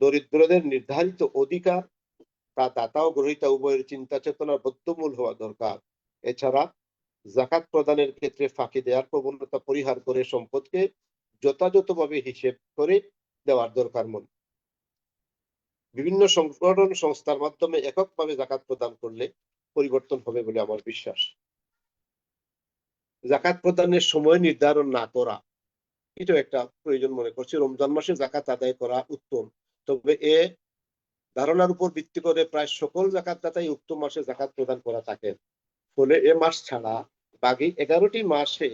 দরিদ্রদের নির্ধারিত অধিকার, তা দাতা ও গ্রহীতা উভয়ের চিন্তা চেতনার বদ্ধমূল হওয়া দরকার। এছাড়া জাকাত প্রদানের ক্ষেত্রে ফাঁকি দেওয়ার প্রবণতা পরিহার করে সম্পদকে যথাযথভাবে হিসেব করে দেওয়ার দরকার মনে। বিভিন্ন সংগঠন সংস্থার মাধ্যমে এককভাবে জাকাত প্রদান করলে পরিবর্তন হবে বলে আমার বিশ্বাস। জাকাত প্রদানের সময় নির্ধারণ না করা, এটা একটা প্রয়োজন মনে করছি। রমজান মাসে জাকাত আদায় করা উত্তম, তবে এ ধারণার উপর ভিত্তি করে প্রায় সকল জাকাতদাতাই উক্ত মাসে জাকাত প্রদান করা থাকেন। ফলে এ মাস ছাড়া বাকি 11টি মাসে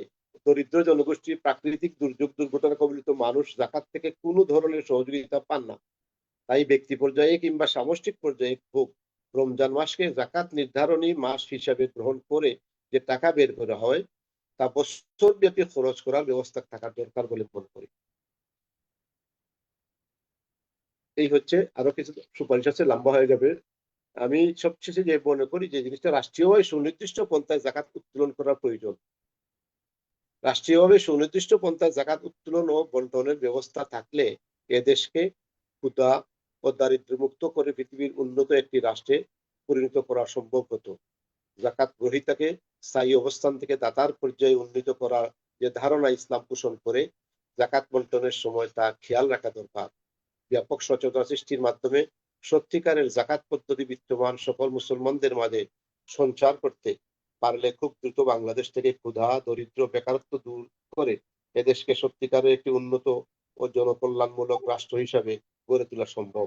দরিদ্র জনগোষ্ঠী, প্রাকৃতিক দুর্যোগ, দুর্ঘটনা কবলিত মানুষ জাকাত থেকে কোনো ধরনের সহযোগিতা পান না। তাই ব্যক্তি পর্যায়ে কিংবা সামষ্টিক পর্যায়ে হোক, রমজান মাসকে জাকাত নির্ধারণী মাস হিসাবে গ্রহণ করে যে টাকা বের করা হয় তা বছরব্যাপী খরচ করার ব্যবস্থা থাকার দরকার বলে মনে করি। এই হচ্ছে, আরো কিছু সুপারিশ আছে, লম্বা হয়ে যাবে। আমি সবশেষে যে মনে করি যে জিনিসটা রাষ্ট্রীয়ভাবে সুনির্দিষ্ট পন্থায় জাকাত উত্তোলন করার প্রয়োজন। রাষ্ট্রীয়ভাবে সুনির্দিষ্ট পন্থায় জাকাত উত্তোলন ও বন্টনের ব্যবস্থা থাকলে এ দেশকে ক্ষুধা ও দারিদ্র্য মুক্ত করে পৃথিবীর উন্নত একটি রাষ্ট্রে পরিণত করা সম্ভব হতো। জাকাত গ্রহীতাকে স্থায়ী অবস্থান থেকে দাতার পর্যায়ে উন্নীত করার যে ধারণা ইসলাম পোষণ করে, জাকাত বন্টনের সময় তা খেয়াল রাখা দরকার। ব্যাপক সচেতনতা সৃষ্টির মাধ্যমে সত্যিকারের জাকাত পদ্ধতি বিদ্যমান সকল মুসলমানদের মাঝে সঞ্চার করতে পারলে খুব দ্রুত বাংলাদেশ থেকে ক্ষুধা, দরিদ্র, বেকারত্ব দূর করে এদেশকে সত্যিকারের একটি উন্নত ও জনকল্যাণমূলক রাষ্ট্র হিসাবে গড়ে তোলা সম্ভব।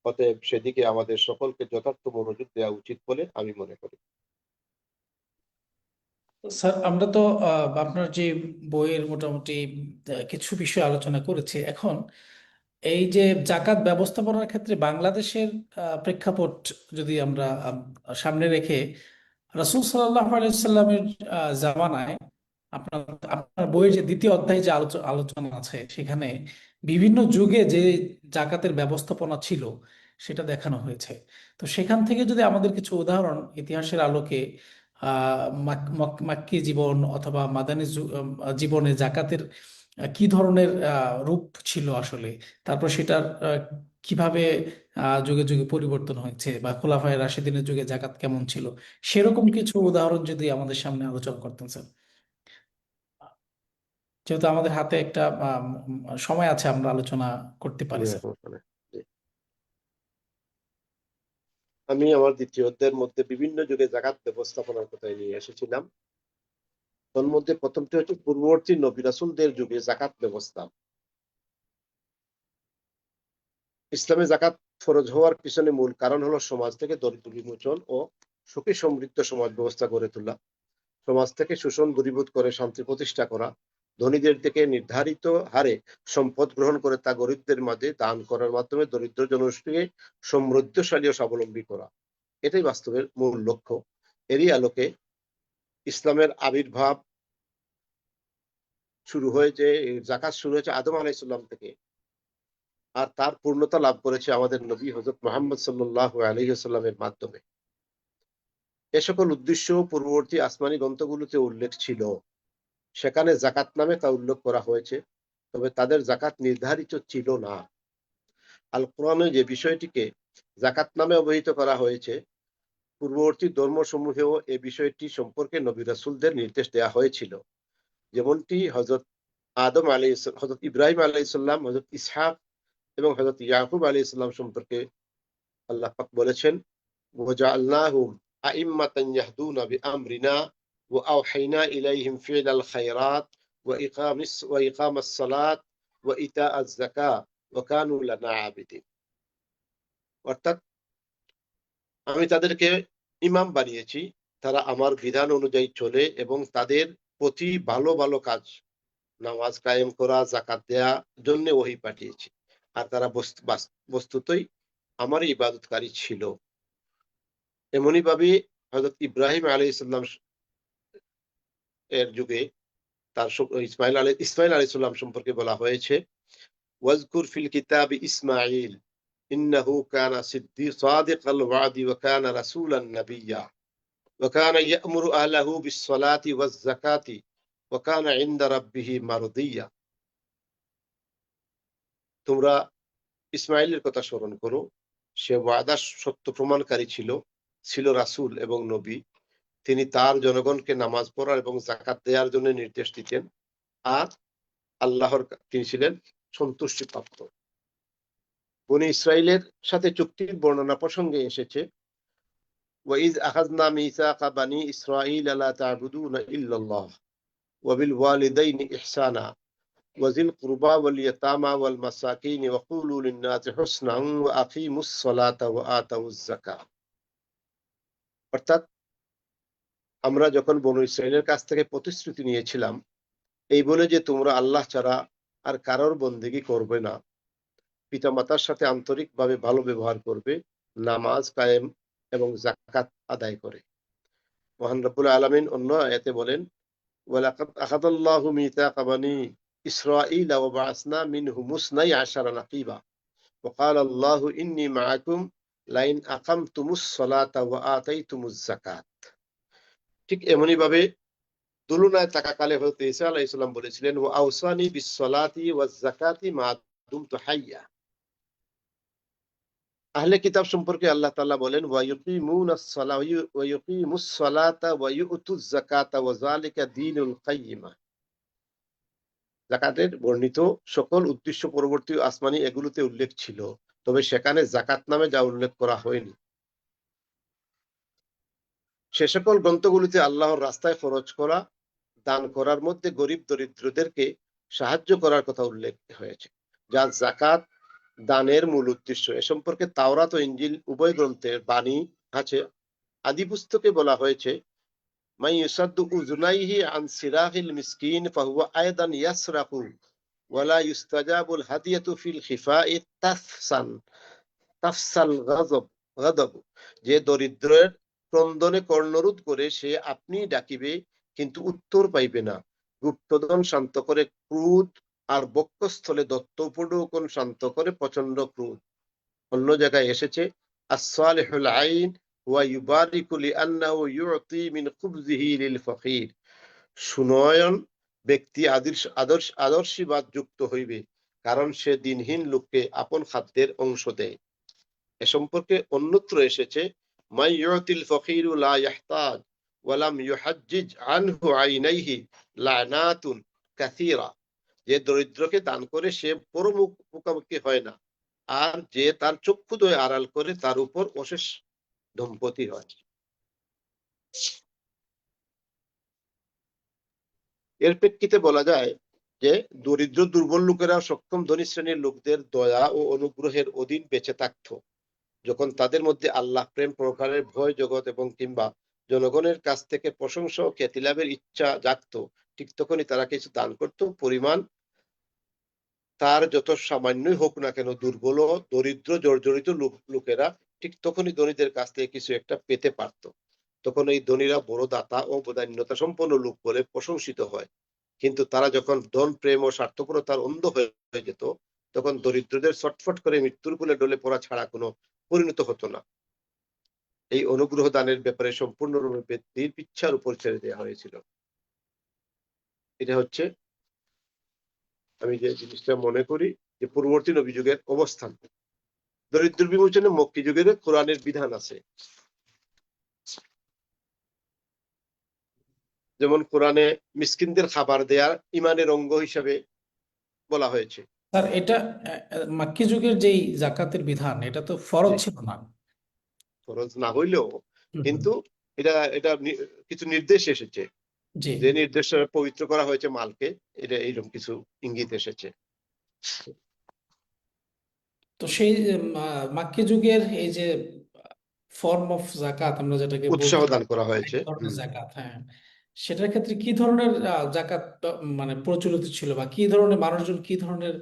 অতএব সেদিকে আমাদের সকলকে যথার্থ মনোযোগ দেওয়া উচিত বলে আমি মনে করি। স্যার, আমরা তো আপনার যে বইয়ের মোটামুটি কিছু বিষয় আলোচনা করেছি। এখন এই যে জাকাত ব্যবস্থাপনার ক্ষেত্রে বাংলাদেশের প্রেক্ষাপট যদি আমরা সামনে রেখে, রাসূল সাল্লাল্লাহু আলাইহি সাল্লামের জামানায় আপনার আপনার বইয়ের যে দ্বিতীয় অধ্যায়ে যে আলোচনা আছে, সেখানে বিভিন্ন যুগে যে জাকাতের ব্যবস্থাপনা ছিল সেটা দেখানো হয়েছে। তো সেখান থেকে যদি আমাদের কিছু উদাহরণ ইতিহাসের আলোকে মাক্কি জীবন অথবা মাদানী জীবনে জাকাতের কি ধরনের রূপ ছিল আসলে, তারপর সেটার কিভাবে যুগে যুগে পরিবর্তন হয়েছে, বা খোলাফায়ে রাশিদিনের যুগে জাকাত কেমন ছিল, সেরকম কিছু উদাহরণ যদি আমাদের সামনে আলোচনা করতেন স্যার। যেহেতু আমাদের হাতে একটা সময় আছে, আমরা আলোচনা করতে পারি স্যার। জি। আমি আমার দ্বিতীয় অধ্যায়ের মধ্যে বিভিন্ন যুগে জাকাত ব্যবস্থাপনার কথা নিয়ে এসেছিলাম। তোর মধ্যে প্রথমটি হচ্ছে পূর্ববর্তী নবী রাসূলদের যুগে জাকাত ব্যবস্থা। ইসলামে জাকাত ফরজ হওয়ার পিছনে মূল কারণ হলো সমাজ থেকে দরিদ্র বিমোচন ও সুখী সমৃদ্ধ সমাজ ব্যবস্থা গড়ে তোলা, সমাজ থেকে শোষণ দূরীভূত করে শান্তি প্রতিষ্ঠা করা, ধনীদের থেকে নির্ধারিত হারে সম্পদ গ্রহণ করে তা গরিবদের মাঝে দান করার মাধ্যমে দরিদ্র জনগোষ্ঠীকে সমৃদ্ধশালী ও স্বাবলম্বী করা, এটাই বাস্তবের মূল লক্ষ্য। এরই আলোকে ইসলামের আবির্ভাব শুরু হয়েছে, জাকাত শুরু হয়েছে আদম আলাইহিস সালাম থেকে, আর তার পূর্ণতা লাভ করেছে আমাদের নবী হযরত মুহাম্মদ সাল্লাল্লাহু আলাইহি ওয়াসাল্লামের মাধ্যমে। এ সকল উদ্দেশ্য পূর্ববর্তী আসমানি গ্রন্থগুলোতে উল্লেখ ছিল, সেখানে জাকাত নামে তা উল্লেখ করা হয়েছে, তবে তাদের জাকাত নির্ধারিত ছিল না। আল কোরআনে যে বিষয়টিকে জাকাত নামে অবহিত করা হয়েছে, পূর্ববর্তী ধর্মসমূহেও এ বিষয়টি সম্পর্কে নবী রাসূলদের নির্দেশ দেওয়া হয়েছিল। যেমনটি হযরত আদম আলাইহিস হযরত ইব্রাহিম আলাইহিস সালাম, হযরত ইসহাক এবং হযরত ইয়াকুব আলাইহিস সালাম সম্পর্কে আল্লাহ পাক বলেছেন, ওয়াজআলনাহুম আইম্মাতান ইয়াহদুনা বিআমরিনা ওয়া আওহাইনা ইলাইহিম ফি'লাল খায়রাত ওয়া ইকামাস সালাত ওয়া ইতাআজ যাকাত ওয়া কানু লানা আবিদিন। অর্থাৎ আমি তাদেরকে ইমাম বানিয়েছি, তারা আমার বিধান অনুযায়ী চলে এবং তাদের প্রতি ভালো ভালো কাজ, নামাজ কায়েম করা, যাকাত দেয়া জন্য ওহী পাঠিয়েছি, আর তারা বস্তুতই আমার ইবাদতকারী ছিল। এমনি ভাবে হযরত ইব্রাহিম আলাইহিস সালাম এর যুগে তার ইসমাইল আলাইহিস সালাম সম্পর্কে বলা হয়েছে, ওয়াজকুর ফিল কিতাবি ইসমাঈল ইন্নাহু কানা সাদিকাল ওয়াদি ওয়া কানা রাসূলান নাবিয়্যা ওয়া কানা ইয়া'মুরু আহলাহু বিস-সালাতি ওয়াজ-যাকাতি ওয়া কানা 'ইনদা রাব্বিহি মারদিয়্যা। তোমরা ইসমাইলের কথা স্মরণ করো, সে ওয়াদা সত্য প্রমাণকারী ছিল, ছিল রাসূল এবং নবী। তিনি তার জনগণকে নামাজ পড়ার এবং যাকাত দেওয়ার জন্য নির্দেশ দিতেন, আর আল্লাহর তিনি ছিলেন সন্তুষ্টি প্রাপ্ত। বনি ইসরাইলের সাথে চুক্তির বর্ণনা প্রসঙ্গে এসেছে, ওয়াইজ আখাযনা মিসাকা বানি ইসরাঈল লা তা'বুদুনা ইল্লাল্লাহ ওয়া বিল ওয়ালিদাইনি ইহসানা ওয়া যিল কুরবা ওয়াল ইয়াতামা ওয়াল মাসাকিন ওয়া কুলু লিন-নাসি হুসনান ওয়া আকিমুস সালাতা ওয়া আতাউজ যাকাত। অর্থাৎ আমরা যখন বনি ইসরাইলের কাছ থেকে প্রতিশ্রুতি নিয়েছিলাম এই বলে যে তোমরা আল্লাহ ছাড়া আর কারোর বন্দেগী করবে না, পিতামাতার সাথে আন্তরিকভাবে ভালো ব্যবহার করবে, নামাজ কায়েম এবং যাকাত আদায় করে। মহান রব্বুল আলামিন অন্য আয়াতে বলেন, ওয়ালাকাদ আখাযাল্লাহু মিসাকা বানি ইসরাঈলা ওয়া বা'আসনা মিনহুম 12 নাকিবা ওয়া ক্বালা আল্লাহু ইন্নী মা'আকুম লাইন আকামতুমুস সালাতা ওয়া আতাইতুমুজ যাকাত। ঠিক এমনি ভাবে দুলুনায় থাকাকালে হযরত ঈসা আলাইহিস সালাম বলেছিলেন, ওয়া আওসানি বিস সালাতি ওয়াজ যাকাতি মা দুমতু হাইয়া। আহলে কিতাব সম্পর্কে আল্লাহ তাআলা বলেন, ওয়া ইউকিমুস সালাতা ওয়া ইউতুজ যাকাতা ওয়া যালিকা দীনুল কাইয়্যিমা। যাকাতের বর্ণিত সকল উদ্দেশ্য পরবর্তী আসমানি এগুলোতে উল্লেখ ছিল, তবে সেখানে যাকাত নামে যা উল্লেখ করা হয়নি। সে সকল গ্রন্থগুলিতে আল্লাহর রাস্তায় খরচ করা, দান করার মধ্যে গরিব দরিদ্রদেরকে সাহায্য করার কথা উল্লেখ হয়েছে, যা যাকাত দানের মূল উদ্দেশ্য। এ সম্পর্কে তাওরাত ও ইনজিল উভয় গ্রন্থের বাণী আছে। আদি পুস্তকে বলা হয়েছে, মাই ইউসাদ্দু উযুনাইহি আন সিরাহিল মিসকিন ফাহুয়া আয়দান ইয়াসরাকু ওয়ালা ইউস্তাজাবুল হাদিয়াতু ফিল খিফাই তাফসাল গাযব। যে দরিদ্রের ক্রন্দনে কর্ণরোধ করে সে আপনি ডাকিবে কিন্তু উত্তর পাইবে না, গুপ্তধন শান্ত করে ক্রোধ, আর বক্ষস্থলে দত্তপূর্ণ শান্ত করে প্রচন্ড ক্রোধ। অন্য জায়গায় এসেছে, as-salihul ayn ওয়া ইউবারিকু লিআন্নাহু ইউতি মিন খুবজিহি লিল ফকির। সুনয়ন ব্যক্তি আদর্শবাদ যুক্ত হইবে, কারণ সে দিনহীন লোককে আপন খাদ্যের অংশ দেয়। এ সম্পর্কে অন্যত্র এসেছে, মাই ইউতিল ফকিরু লা ইয়াহতাজ ওয়া লাম ইউহাজ্জিজ আনহু আইনাইহি লানাতুন কাসীরা। যে দরিদ্রকে দান করে সে পরমুখ মুখামুখি হয় না, আর যে তার চক্ষুদ্বয় আড়াল করে তার উপর অশেষ দম্পতি হয়। এর প্রেক্ষিতে বলা যায় যে দরিদ্র দুর্বল লোকেরা সক্ষম ধনী শ্রেণীর লোকদের দয়া ও অনুগ্রহের অধীন বেঁচে থাকতো। যখন তাদের মধ্যে আল্লাহ প্রেম, পরকালের ভয়, জগৎ এবং কিংবা জনগণের কাছ থেকে প্রশংসা ও খ্যাতি লাভের ইচ্ছা জাগতো, ঠিক তখনই তারা কিছু দান করত। পরিমাণ তার যত সামান্যই হোক না কেন, দুর্বল ও দরিদ্র জর্জরিত লোকেরা ঠিক তখনই ধনীদের কাছ থেকে কিছু একটা পেতে পারত। তখন এই ধনীরা বড় দাতা ও বদান্যতা সম্পন্ন লোক বলে প্রশংসিত হয়। কিন্তু তারা যখন ধন, প্রেম ও স্বার্থপরতার অন্ধ হয়ে যেত, তখন দরিদ্রদের ছটফট করে মৃত্যুর কোলে ডলে পড়া ছাড়া কোনো পরিণত হতো না। এই অনুগ্রহ দানের ব্যাপারে সম্পূর্ণরূপে ব্যক্তির ইচ্ছার উপর ছেড়ে দেওয়া হয়েছিল। এটা হচ্ছে আমি যে জিনিসটা মনে করি যে পূর্ববর্তী নবী যুগের অবস্থান। দরিদ্র বিমোচনে মক্কি যুগের কোরআনের বিধান আছে। যেমন কোরআনে মিসকিনদের খাবার দেয়া ইমানের অঙ্গ হিসাবে বলা হয়েছে। স্যার এটা মাক্কি যুগের যেই জাকাতের বিধান, এটা তো ফরজ জি, ছিল না। ফরজ না হইলেও হুম, কিন্তু এটা এটা কিছু নির্দেশ এসেছে, জি। যে নির্দেশ পবিত্র করা হয়েছে মালকে, এটা এইরকম কিছু ইঙ্গিত এসেছে। তো সেই মাক্কি যুগের এই যে ফর্ম অফ জাকাত আমরা যেটাকে উৎসাহ বলছি, দান করা এক হয়েছে। ধরনের জাকাত, হ্যাঁ, সেটার ক্ষেত্রে কি ধরনের জাকাত মানে প্রচলিত ছিল, বা কি ধরনের মানুষজন কি ধরনের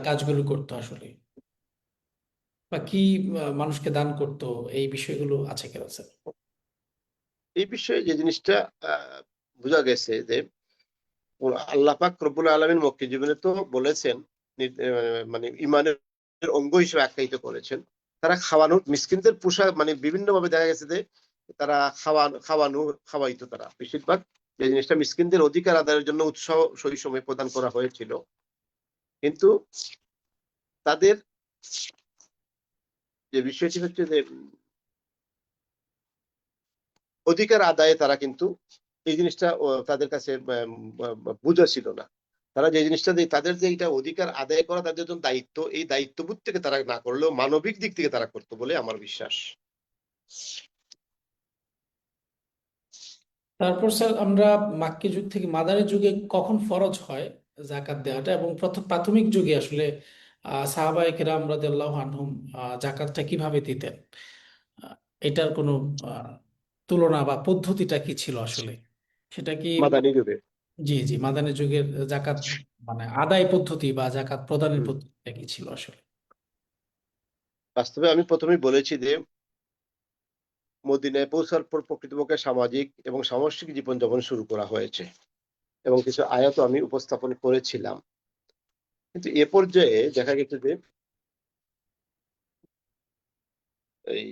কাজগুলো করতো আসলে, বা কি মানুষকে দান করতো, এই বিষয়গুলো আছে কিনা স্যার? এই বিষয়ে যে জিনিসটা বোঝা গেছে যে আল্লাহ পাক রব্বুল আলামিন মক্কি জীবনে তো বলেছেন, মানে ইমানের অঙ্গ হিসেবে আখ্যায়িত করেছেন। তারা খাওয়ানো মিসকিনদের পোশাক, মানে বিভিন্ন ভাবে দেখা গেছে যে তারা খাওয়াইতো। তারা বেশিরভাগ যে জিনিসটা মিসকিনদের অধিকার আদায়ের জন্য উৎসাহ সেই সময় প্রদান করা হয়েছিল, কিন্তু তাদের যে বিষয়টি হচ্ছে যে অধিকার আদায়ে তারা কিন্তু এই জিনিসটা তাদের কাছে বোঝা ছিল না। তারা যে জিনিসটা তাদের যে এটা অধিকার আদায় করা তাদের জন্য দায়িত্ব, এই দায়িত্ববোধ থেকে তারা না করলেও মানবিক দিক থেকে তারা করতো বলে আমার বিশ্বাস। তারপর স্যার আমরা মাক্কি যুগ থেকে মাদানী যুগে কখন ফরজ হয় জাকাত দেওয়াটা, এবং প্রথম প্রাথমিক যুগে আসলে সাহাবায়ে কেরাম রাদিয়াল্লাহু আনহুম জাকাতটা কিভাবে দিতেন? আহ, এটার কোনো আহ, তুলনা বা পদ্ধতিটা কি ছিল আসলে, সেটা কি? মাদানী যুগে জি জি, মাদানী যুগের জাকাত মানে আদায় পদ্ধতি বা জাকাত প্রদানের হুম। পদ্ধতিটা কি ছিল আসলে? বাস্তবে আমি প্রথমেই বলেছি যে মদিনায় পৌঁছার পর প্রকৃতপক্ষে সামাজিক এবং সামষ্টিক জীবনযাপন শুরু করা হয়েছে এবং কিছু আয়াত আমি উপস্থাপন করেছিলাম। কিন্তু এ পর্যায়ে দেখা গেছে যে এই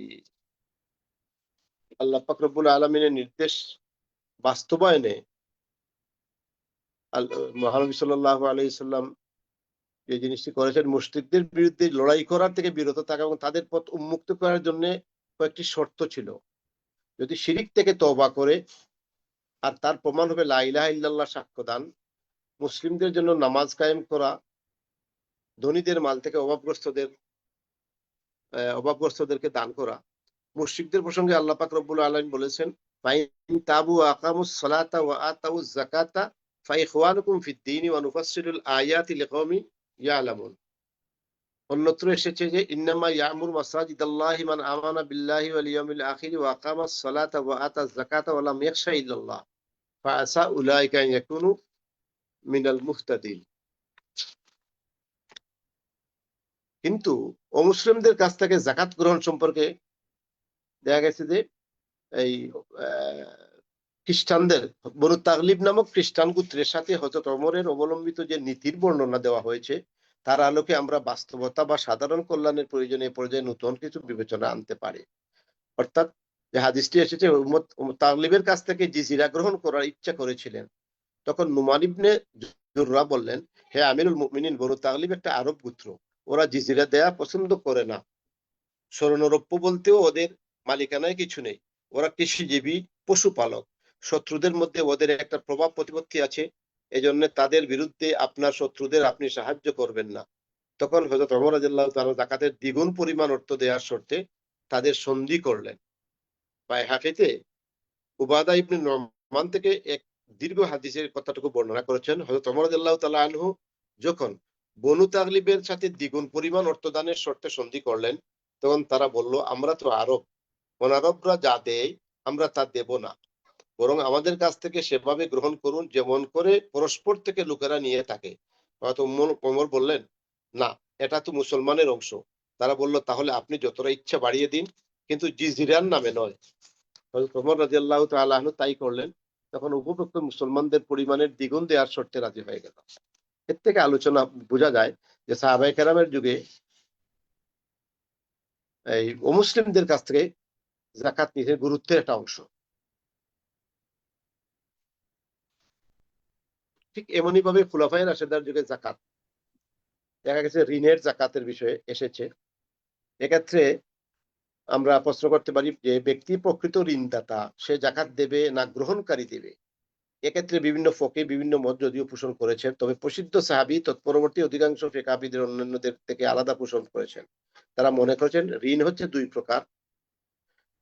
আল্লাহ পাক রব্বুল আলামিনের নির্দেশ বাস্তবায়নে মহানবী সাল্লাল্লাহু আলাইহি সাল্লাম যে জিনিসটি করেছেন, মুশরিকদের বিরুদ্ধে লড়াই করার থেকে বিরত থাকা এবং তাদের পথ উন্মুক্ত করার জন্য কয়েকটি শর্ত ছিল। যদি শিরিক থেকে তওবা করে, আর তার প্রমাণ হবে লা ইলাহা ইল্লাল্লাহ সাক্ষ্য দান, মুসলিমদের জন্য নামাজ কায়েম করা, ধনীদের মাল থেকে অভাবগ্রস্তদেরকে দান করা। মুশরিকদের প্রসঙ্গে আল্লাহ পাক রব্বুল আলামিন বলেছেন, ফাইন তাবু ওয়া আকামুস সালাতা ওয়া আতাউজ যাকাতা ফাইখওয়ানুকুম ফিদ-দীনি ওয়া নুফাসসিলুল আয়াতি লিকওমিন ইয়ালামুন। অন্যত্র এসেছে যে ইন্নামা ইয়ামুরু মাসাজিদাল্লাহি মান আমানা বিল্লাহি ওয়াল ইয়াউমিল আখির ওয়া আকামাস সালাতা ওয়া আতাজ যাকাতা ওয়া লাম ইয়াখশা ইল্লাল্লাহ ফাআসা উলাইকা আন ইয়াকুনু মিনাল মুহতাদিন। কিন্তু অমুসলিমদের কাছ থেকে যাকাত গ্রহণ সম্পর্কে দেখা গেছে যে এই খ্রিস্টানদের বনু তাগলিব নামক খ্রিস্টান গোত্রের সাথে হযরত ওমরের অবলম্বিত যে নীতির বর্ণনা দেওয়া হয়েছে, তার আলোকে আমরা বাস্তবতা বা সাধারণ কল্যাণের প্রয়োজনে এ পর্যায়ে নতুন কিছু বিবেচনা আনতে পারি। অর্থাৎ যে হাদিসটি এসেছে, তাগলিবের কাছ থেকে জিজিরা গ্রহণ করার ইচ্ছা করেছিলেন, তখন নুমান ইবনে জুররা বললেন, হে আমিরুল মুমিনিন, বনু তাগলিব একটা আরব গোত্র, ওরা জিজিরা দেয়া পছন্দ করে না। স্বর্ণরৌপ্য বলতেও ওদের মালিকানায় কিছু নেই, ওরা কৃষিজীবী, পশুপালক। শত্রুদের মধ্যে ওদের একটা প্রভাব প্রতিপত্তি আছে, এজন্য তাদের বিরুদ্ধে আপনার শত্রুদের আপনি সাহায্য করবেন না। তখন হযরত ওমর রাদিয়াল্লাহু তাআলা যাকাতের দ্বিগুণ পরিমাণ অর্থ দেওয়ার শর্তে তাদের সন্ধি করলেন। বাইহাকিতে উবাদা ইবনে নুমান থেকে এক দীর্ঘ হাদিসের কথাটুকু বর্ণনা করেছেন। হযরত ওমর রাদিয়াল্লাহু তাআলা আনহু যখন বনু তাগলিবের সাথে দ্বিগুণ পরিমাণ অর্থদানের শর্তে সন্ধি করলেন, তখন তারা বলল, আমরা তো আরব, অনারবরা যা দেয় আমরা তা দেব না, বরং আমাদের কাছ থেকে সেভাবে গ্রহণ করুন যেমন করে পরস্পর থেকে লোকেরা নিয়ে থাকে। হয়তো ওমর বললেন, না, এটা তো মুসলমানের অংশ। তারা বলল, তাহলে আপনি যতটা ইচ্ছা বাড়িয়ে দিন, কিন্তু জিজিরার নামে নয়। হযরত ওমর রাদিয়াল্লাহু তাআলা আনহু তাই করলেন। তখন উপভোক্ত মুসলমানদের পরিমাণের দ্বিগুণ দেওয়ার শর্তে রাজি হয়ে গেল। এর থেকে আলোচনা বোঝা যায় যে সাহাবায়ে কেরামের যুগে এই অমুসলিমদের কাছ থেকে যাকাত নিতে গুরুত্বের একটা অংশ। ঠিক এমনই ভাবে খুলাফায়ে রাশেদার যুগে জাকাত দেখা গেছে ঋণের জাকাতের বিষয়ে এসেছে। এক্ষেত্রে আমরা প্রশ্ন করতে পারি যে ব্যক্তি প্রকৃত ঋণদাতা, সে জাকাত দেবে না গ্রহণকারী দেবে? এক্ষেত্রে বিভিন্ন ফকি বিভিন্ন মত যদিও পোষণ করেছেন, তবে প্রসিদ্ধ সাহাবী তৎপরবর্তী অধিকাংশ ফিকহাবিদের অন্যান্যদের থেকে আলাদা পোষণ করেছেন। তারা মনে করেছেন ঋণ হচ্ছে দুই প্রকার।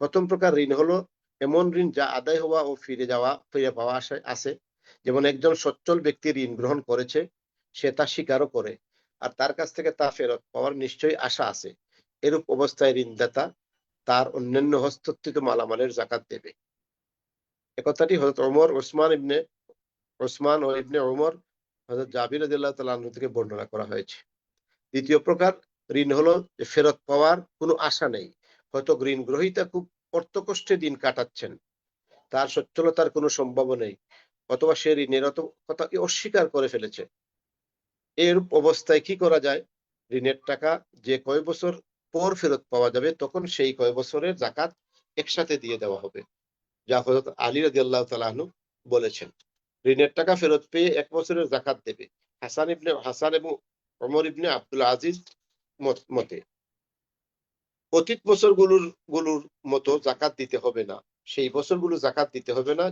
প্রথম প্রকার ঋণ হলো এমন ঋণ যা আদায় হওয়া ও ফিরে পাওয়া আছে। যেমন একজন সচ্ছল ব্যক্তি ঋণ গ্রহণ করেছে, সে তা স্বীকারও করে, আর তার কাছ থেকে তা ফেরত পাওয়ার নিশ্চয়ই আশা আছে। এরূপ অবস্থায় ঋণদাতা তার অন্যান্য হস্তকৃত মালামালের জাকাত দেবে। একথাটি হযরত ওসমান ও ইবনে ওমর, হযরত জাবির রাদিয়াল্লাহু তাআলা আনহু থেকে বর্ণনা করা হয়েছে। দ্বিতীয় প্রকার ঋণ হলো যে ফেরত পাওয়ার কোনো আশা নেই। হয়তো ঋণ গ্রহীতা খুব অর্থকষ্টে দিন কাটাচ্ছেন, তার সচ্ছলতার কোনো সম্ভাবনা নেই, অথবা সে ঋণের কথাকে অস্বীকার করে ফেলেছে। এরূপ অবস্থায় কি করা যায়? ঋণের টাকা যে কয় বছর পর ফেরত পাওয়া যাবে, তখন সেই কয় বছরের জাকাত একসাথে দিয়ে দেওয়া হবে, যা হযরত আলী রাদিয়াল্লাহু তাআলা আনহু বলেছেন। ঋণের টাকা ফেরত পেয়ে 1 বছরের জাকাত দেবে হাসান এবং ওমর ইবনে আব্দুল আজিজ মতে। অতীত বছরগুলোর মতো জাকাত দিতে হবে না, সেই বছরগুলো জাকাত দিতে হবে না,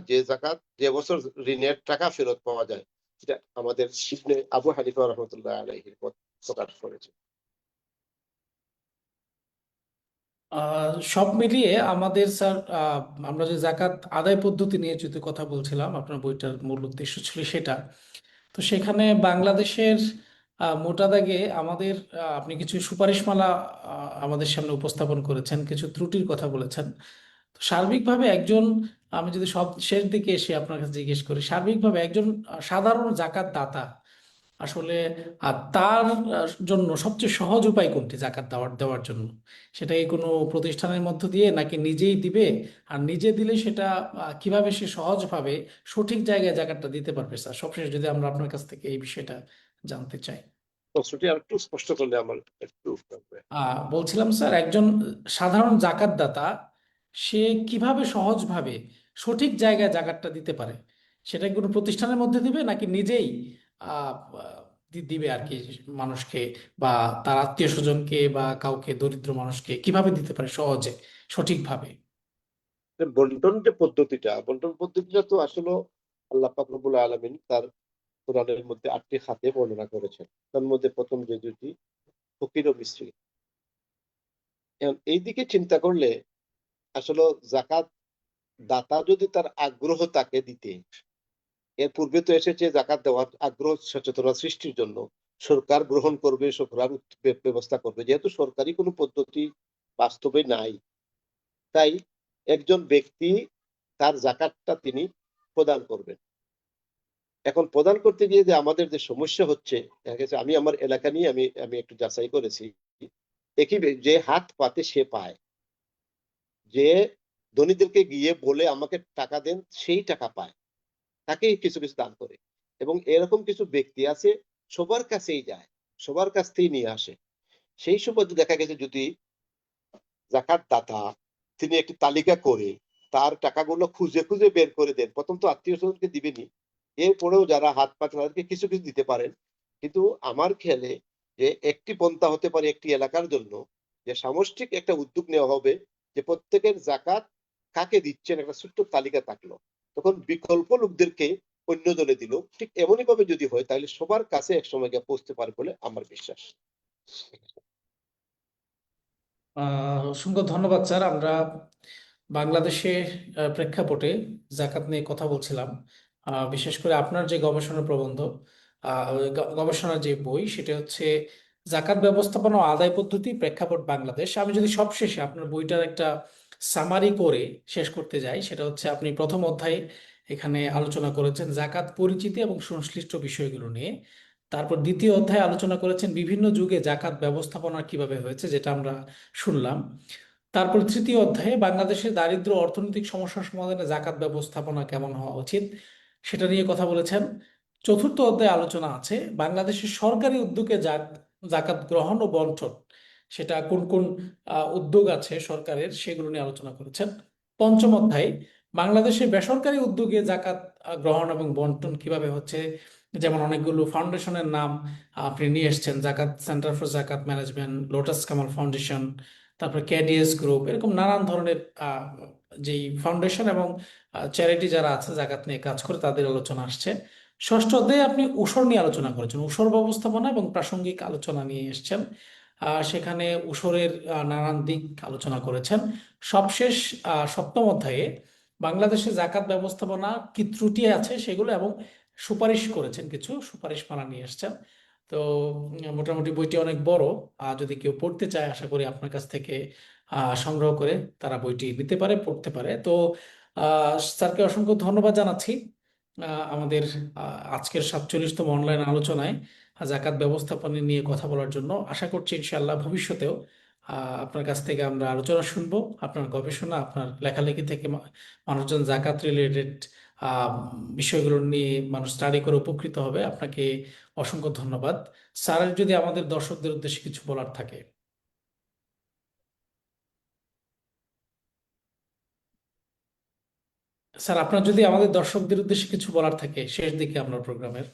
যে বছর ঋণের টাকা ফেরত পাওয়া যায়। এটা আমাদের ইবনে আবু হানিফা রহমতুল্লাহ আলাইহির মত প্রকাশ করেছে। সব মিলিয়ে আমাদের স্যার, আমরা যে জাকাত আদায় পদ্ধতি নিয়ে যদি কথা বলছিলাম, আপনার বইটার মূল উদ্দেশ্য ছিল সেটা। তো সেখানে বাংলাদেশের মোটা দাগে আমাদের, আপনি কিছু সুপারিশমালা আমাদের সামনে উপস্থাপন করেছেন, কিছু ত্রুটির কথা বলেছেন। তো সার্বিকভাবে একজন, আমি যদি সব শেষ দিকে এসে আপনার কাছে জিজ্ঞেস করি, সার্বিকভাবে একজন সাধারণ জাকাত দাতা আসলে তার জন্য সবচেয়ে সহজ উপায় কোনটি জাকাত দেওয়ার জন্য? সেটা কি কোনো প্রতিষ্ঠানের মধ্য দিয়ে, নাকি নিজেই দিবে? আর নিজে দিলে সেটা কিভাবে সে সহজভাবে সঠিক জায়গায় জাকাতটা দিতে পারবে স্যার? সবশেষ যদি আমরা আপনার কাছ থেকে এই বিষয়টা জানতে চাই। প্রশ্নটি আর একটু স্পষ্ট করলে আমার একটু হবে। বলছিলাম স্যার, একজন সাধারণ জাকাতদাতা সে কিভাবে সহজভাবে সঠিক জায়গায় জাকাতটা দিতে পারে? সেটা কি কোনো প্রতিষ্ঠানের মধ্যে দিবে, নাকি নিজেই আহ, দিবে আর কি মানুষকে, বা তার আত্মীয় স্বজনকে বা কাউকে, দরিদ্র মানুষকে কিভাবে দিতে পারে সহজে, সঠিকভাবে? বন্টন পদ্ধতিটা তো আসলে আল্লাহ পাক রব্বুল আলামিন তার কোরআনের মধ্যে 8টি খাতে বর্ণনা করেছেন। তার মধ্যে প্রথম যে দুটি ফকির ও মিসকিন। এখন এই দিকে চিন্তা করলে আসলে জাকাত দাতা যদি তার আগ্রহ তাকে দিতে, এর পূর্বে তো এসেছে জাকাত দেওয়ার আগ্রহ সচেতনতা সৃষ্টির জন্য সরকার গ্রহণ করবে, সরকার ব্যবস্থা করবে, যেহেতু সরকারি কোনো পদ্ধতি বাস্তবে নাই, তাই একজন ব্যক্তি তার জাকাতটা তিনি প্রদান করবেন। এখন প্রদান করতে গিয়ে যে আমাদের যে সমস্যা হচ্ছে, দেখা গেছে, আমি আমার এলাকা নিয়ে আমি একটু যাচাই করেছি, যে হাত পাতে সে পায়, যে ধনীদেরকে গিয়ে বলে আমাকে টাকা দেন, সেই টাকা পায়, তাকেই কিছু কিছু দান করে। এবং এরকম কিছু ব্যক্তি আছে সবার কাছেই যায়, সবার কাছ থেকেই নিয়ে আসে। সেই সুবাদে দেখা গেছে যদি জাকাত দাতা তিনি একটি তালিকা করে তার টাকাগুলো খুঁজে খুঁজে বের করে দেন, প্রথম তো আত্মীয় স্বজনকে দিবেনি, এরপরেও যারা হাত পাতে তাদেরকে কিছু কিছু দিতে পারেন। কিন্তু আমার খেয়ালে যে একটি পন্থা হতে পারে একটি এলাকার জন্য, যে সামষ্টিক একটা উদ্যোগ নেওয়া হবে, যে প্রত্যেকের জাকাত কাকে দিচ্ছেন একটা ছোট্ট তালিকা থাকলো, তখন বিকল্প লোকদেরকে অন্য দলে দিল। ঠিক এমনই ভাবে যদি হয় তাহলে সবার কাছে একসময় গিয়ে পৌঁছতে পারে বলে আমার বিশ্বাস। অসংখ্য ধন্যবাদ স্যার। আমরা বাংলাদেশের প্রেক্ষাপটে জাকাত নিয়ে কথা বলছিলাম। বিশেষ করে আপনার যে গবেষণা প্রবন্ধ, গবেষণার যে বই, সেটা হচ্ছে জাকাত ব্যবস্থাপনা ও আদায় পদ্ধতি প্রেক্ষাপট বাংলাদেশ। আমি যদি সবশেষে আপনার বইটার একটা সামারি করে শেষ করতে যাই, সেটা হচ্ছে আপনি প্রথম অধ্যায়ে এখানে আলোচনা করেছেন জাকাত পরিচিতি এবং সংশ্লিষ্ট বিষয়গুলো নিয়ে। তারপর দ্বিতীয় অধ্যায়ে আলোচনা করেছেন বিভিন্ন যুগে জাকাত ব্যবস্থাপনা কিভাবে হয়েছে, যেটা আমরা শুনলাম। তারপর তৃতীয় অধ্যায়ে বাংলাদেশের দারিদ্র্য অর্থনৈতিক সমস্যার সমাধানে জাকাত ব্যবস্থাপনা কেমন হওয়া উচিত, সেটা নিয়ে কথা বলেছেন। চতুর্থ অধ্যায়ে আলোচনা আছে বাংলাদেশের সরকারি উদ্যোগে জাকাত গ্রহণ ও বন্টন, সেটা কোন কোন উদ্যোগ আছে সরকারের, সেগুলো নিয়ে আলোচনা করেছেন। পঞ্চম অধ্যায়ে বাংলাদেশের বেসরকারি উদ্যোগে জাকাত গ্রহণ এবং বন্টন কিভাবে হচ্ছে, যেমন অনেকগুলো ফাউন্ডেশনের নাম আপনি নিয়ে এসেছেন, জাকাত সেন্টার ফর জাকাত ম্যানেজমেন্ট, লোটাস কামাল ফাউন্ডেশন, তারপর ক্যাডিএস গ্রুপ, এরকম নানান ধরনের যেই ফাউন্ডেশন এবং চ্যারিটি যারা আছে জাকাত নিয়ে কাজ করে, তাদের আলোচনা আসছে। ষষ্ঠ অধ্যায়ে আপনি উসর নিয়ে আলোচনা করেছেন, উসর ব্যবস্থাপনা এবং প্রাসঙ্গিক আলোচনা নিয়ে এসেছেন। সেখানে উসরের নানান দিক আলোচনা করেছেন। সবশেষ সপ্তম অধ্যায়ে বাংলাদেশে জাকাত ব্যবস্থাপনা কি ত্রুটি আছে সেগুলো, এবং সুপারিশ করেছেন, কিছু সুপারিশমালা নিয়ে এসেছেন। তো মোটামুটি বইটি অনেক বড়। যদি কেউ পড়তে চায়, আশা করি আপনার কাছ থেকে সংগ্রহ করে তারা বইটি নিতে পারে, পড়তে পারে। তো স্যারকে অসংখ্য ধন্যবাদ জানাচ্ছি আমাদের আজকের 47তম অনলাইন আলোচনায় জাকাত ব্যবস্থাপনা নিয়ে কথা বলার জন্য। আশা করছি ইনশাআল্লাহ ভবিষ্যতেও আপনার কাছ থেকে আমরা আলোচনা শুনবো। আপনার গবেষণা, আপনার লেখালেখি থেকে মানুষজন জাকাত রিলেটেড বিষয়গুলো নিয়ে মানুষ স্টাডি করে উপকৃত হবে। আপনাকে অসংখ্য ধন্যবাদ। স্যারের যদি আমাদের দর্শকদের উদ্দেশ্যে কিছু বলার থাকে। স্যার, আপনার যদি আমাদের দর্শকদের উদ্দেশ্যে কিছু বলার থাকে শেষ দিকে আমরা প্রোগ্রামের।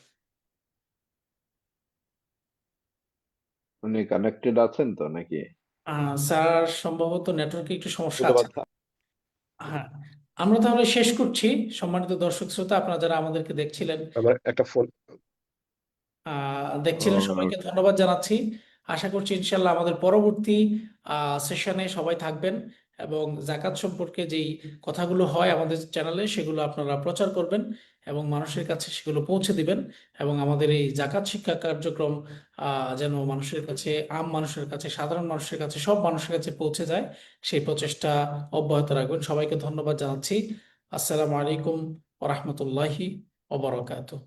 উনি কানেক্টেড আছেন তো নাকি? স্যার সম্ভবত নেটওয়ার্কে একটু সমস্যা আছে। ধন্যবাদ। হ্যাঁ, আমরা তাহলে শেষ করছি। সম্মানিত দর্শক শ্রোতা, আপনারা যারা আমাদেরকে আমার একটা ফোন। দেখছিলেন, আহ, সবাইকে ধন্যবাদ জানাচ্ছি। আশা করছি ইনশাল্লাহ আমাদের পরবর্তী সেশনে সবাই থাকবেন এবং জাকাত সম্পর্কে যেই কথাগুলো হয় আমাদের চ্যানেলে সেগুলো আপনারা প্রচার করবেন এবং মানুষের কাছে সেগুলো পৌঁছে দিবেন এবং আমাদের এই জাকাত শিক্ষা কার্যক্রম যেন মানুষের কাছে, মানুষের কাছে, সাধারণ মানুষের কাছে, সব মানুষের কাছে পৌঁছে যায়, সেই প্রচেষ্টা অব্যাহত রাখবেন। সবাইকে ধন্যবাদ জানাচ্ছি। আসসালামু আলাইকুম ওয়া রাহমাতুল্লাহি ওয়া বারাকাতুহু।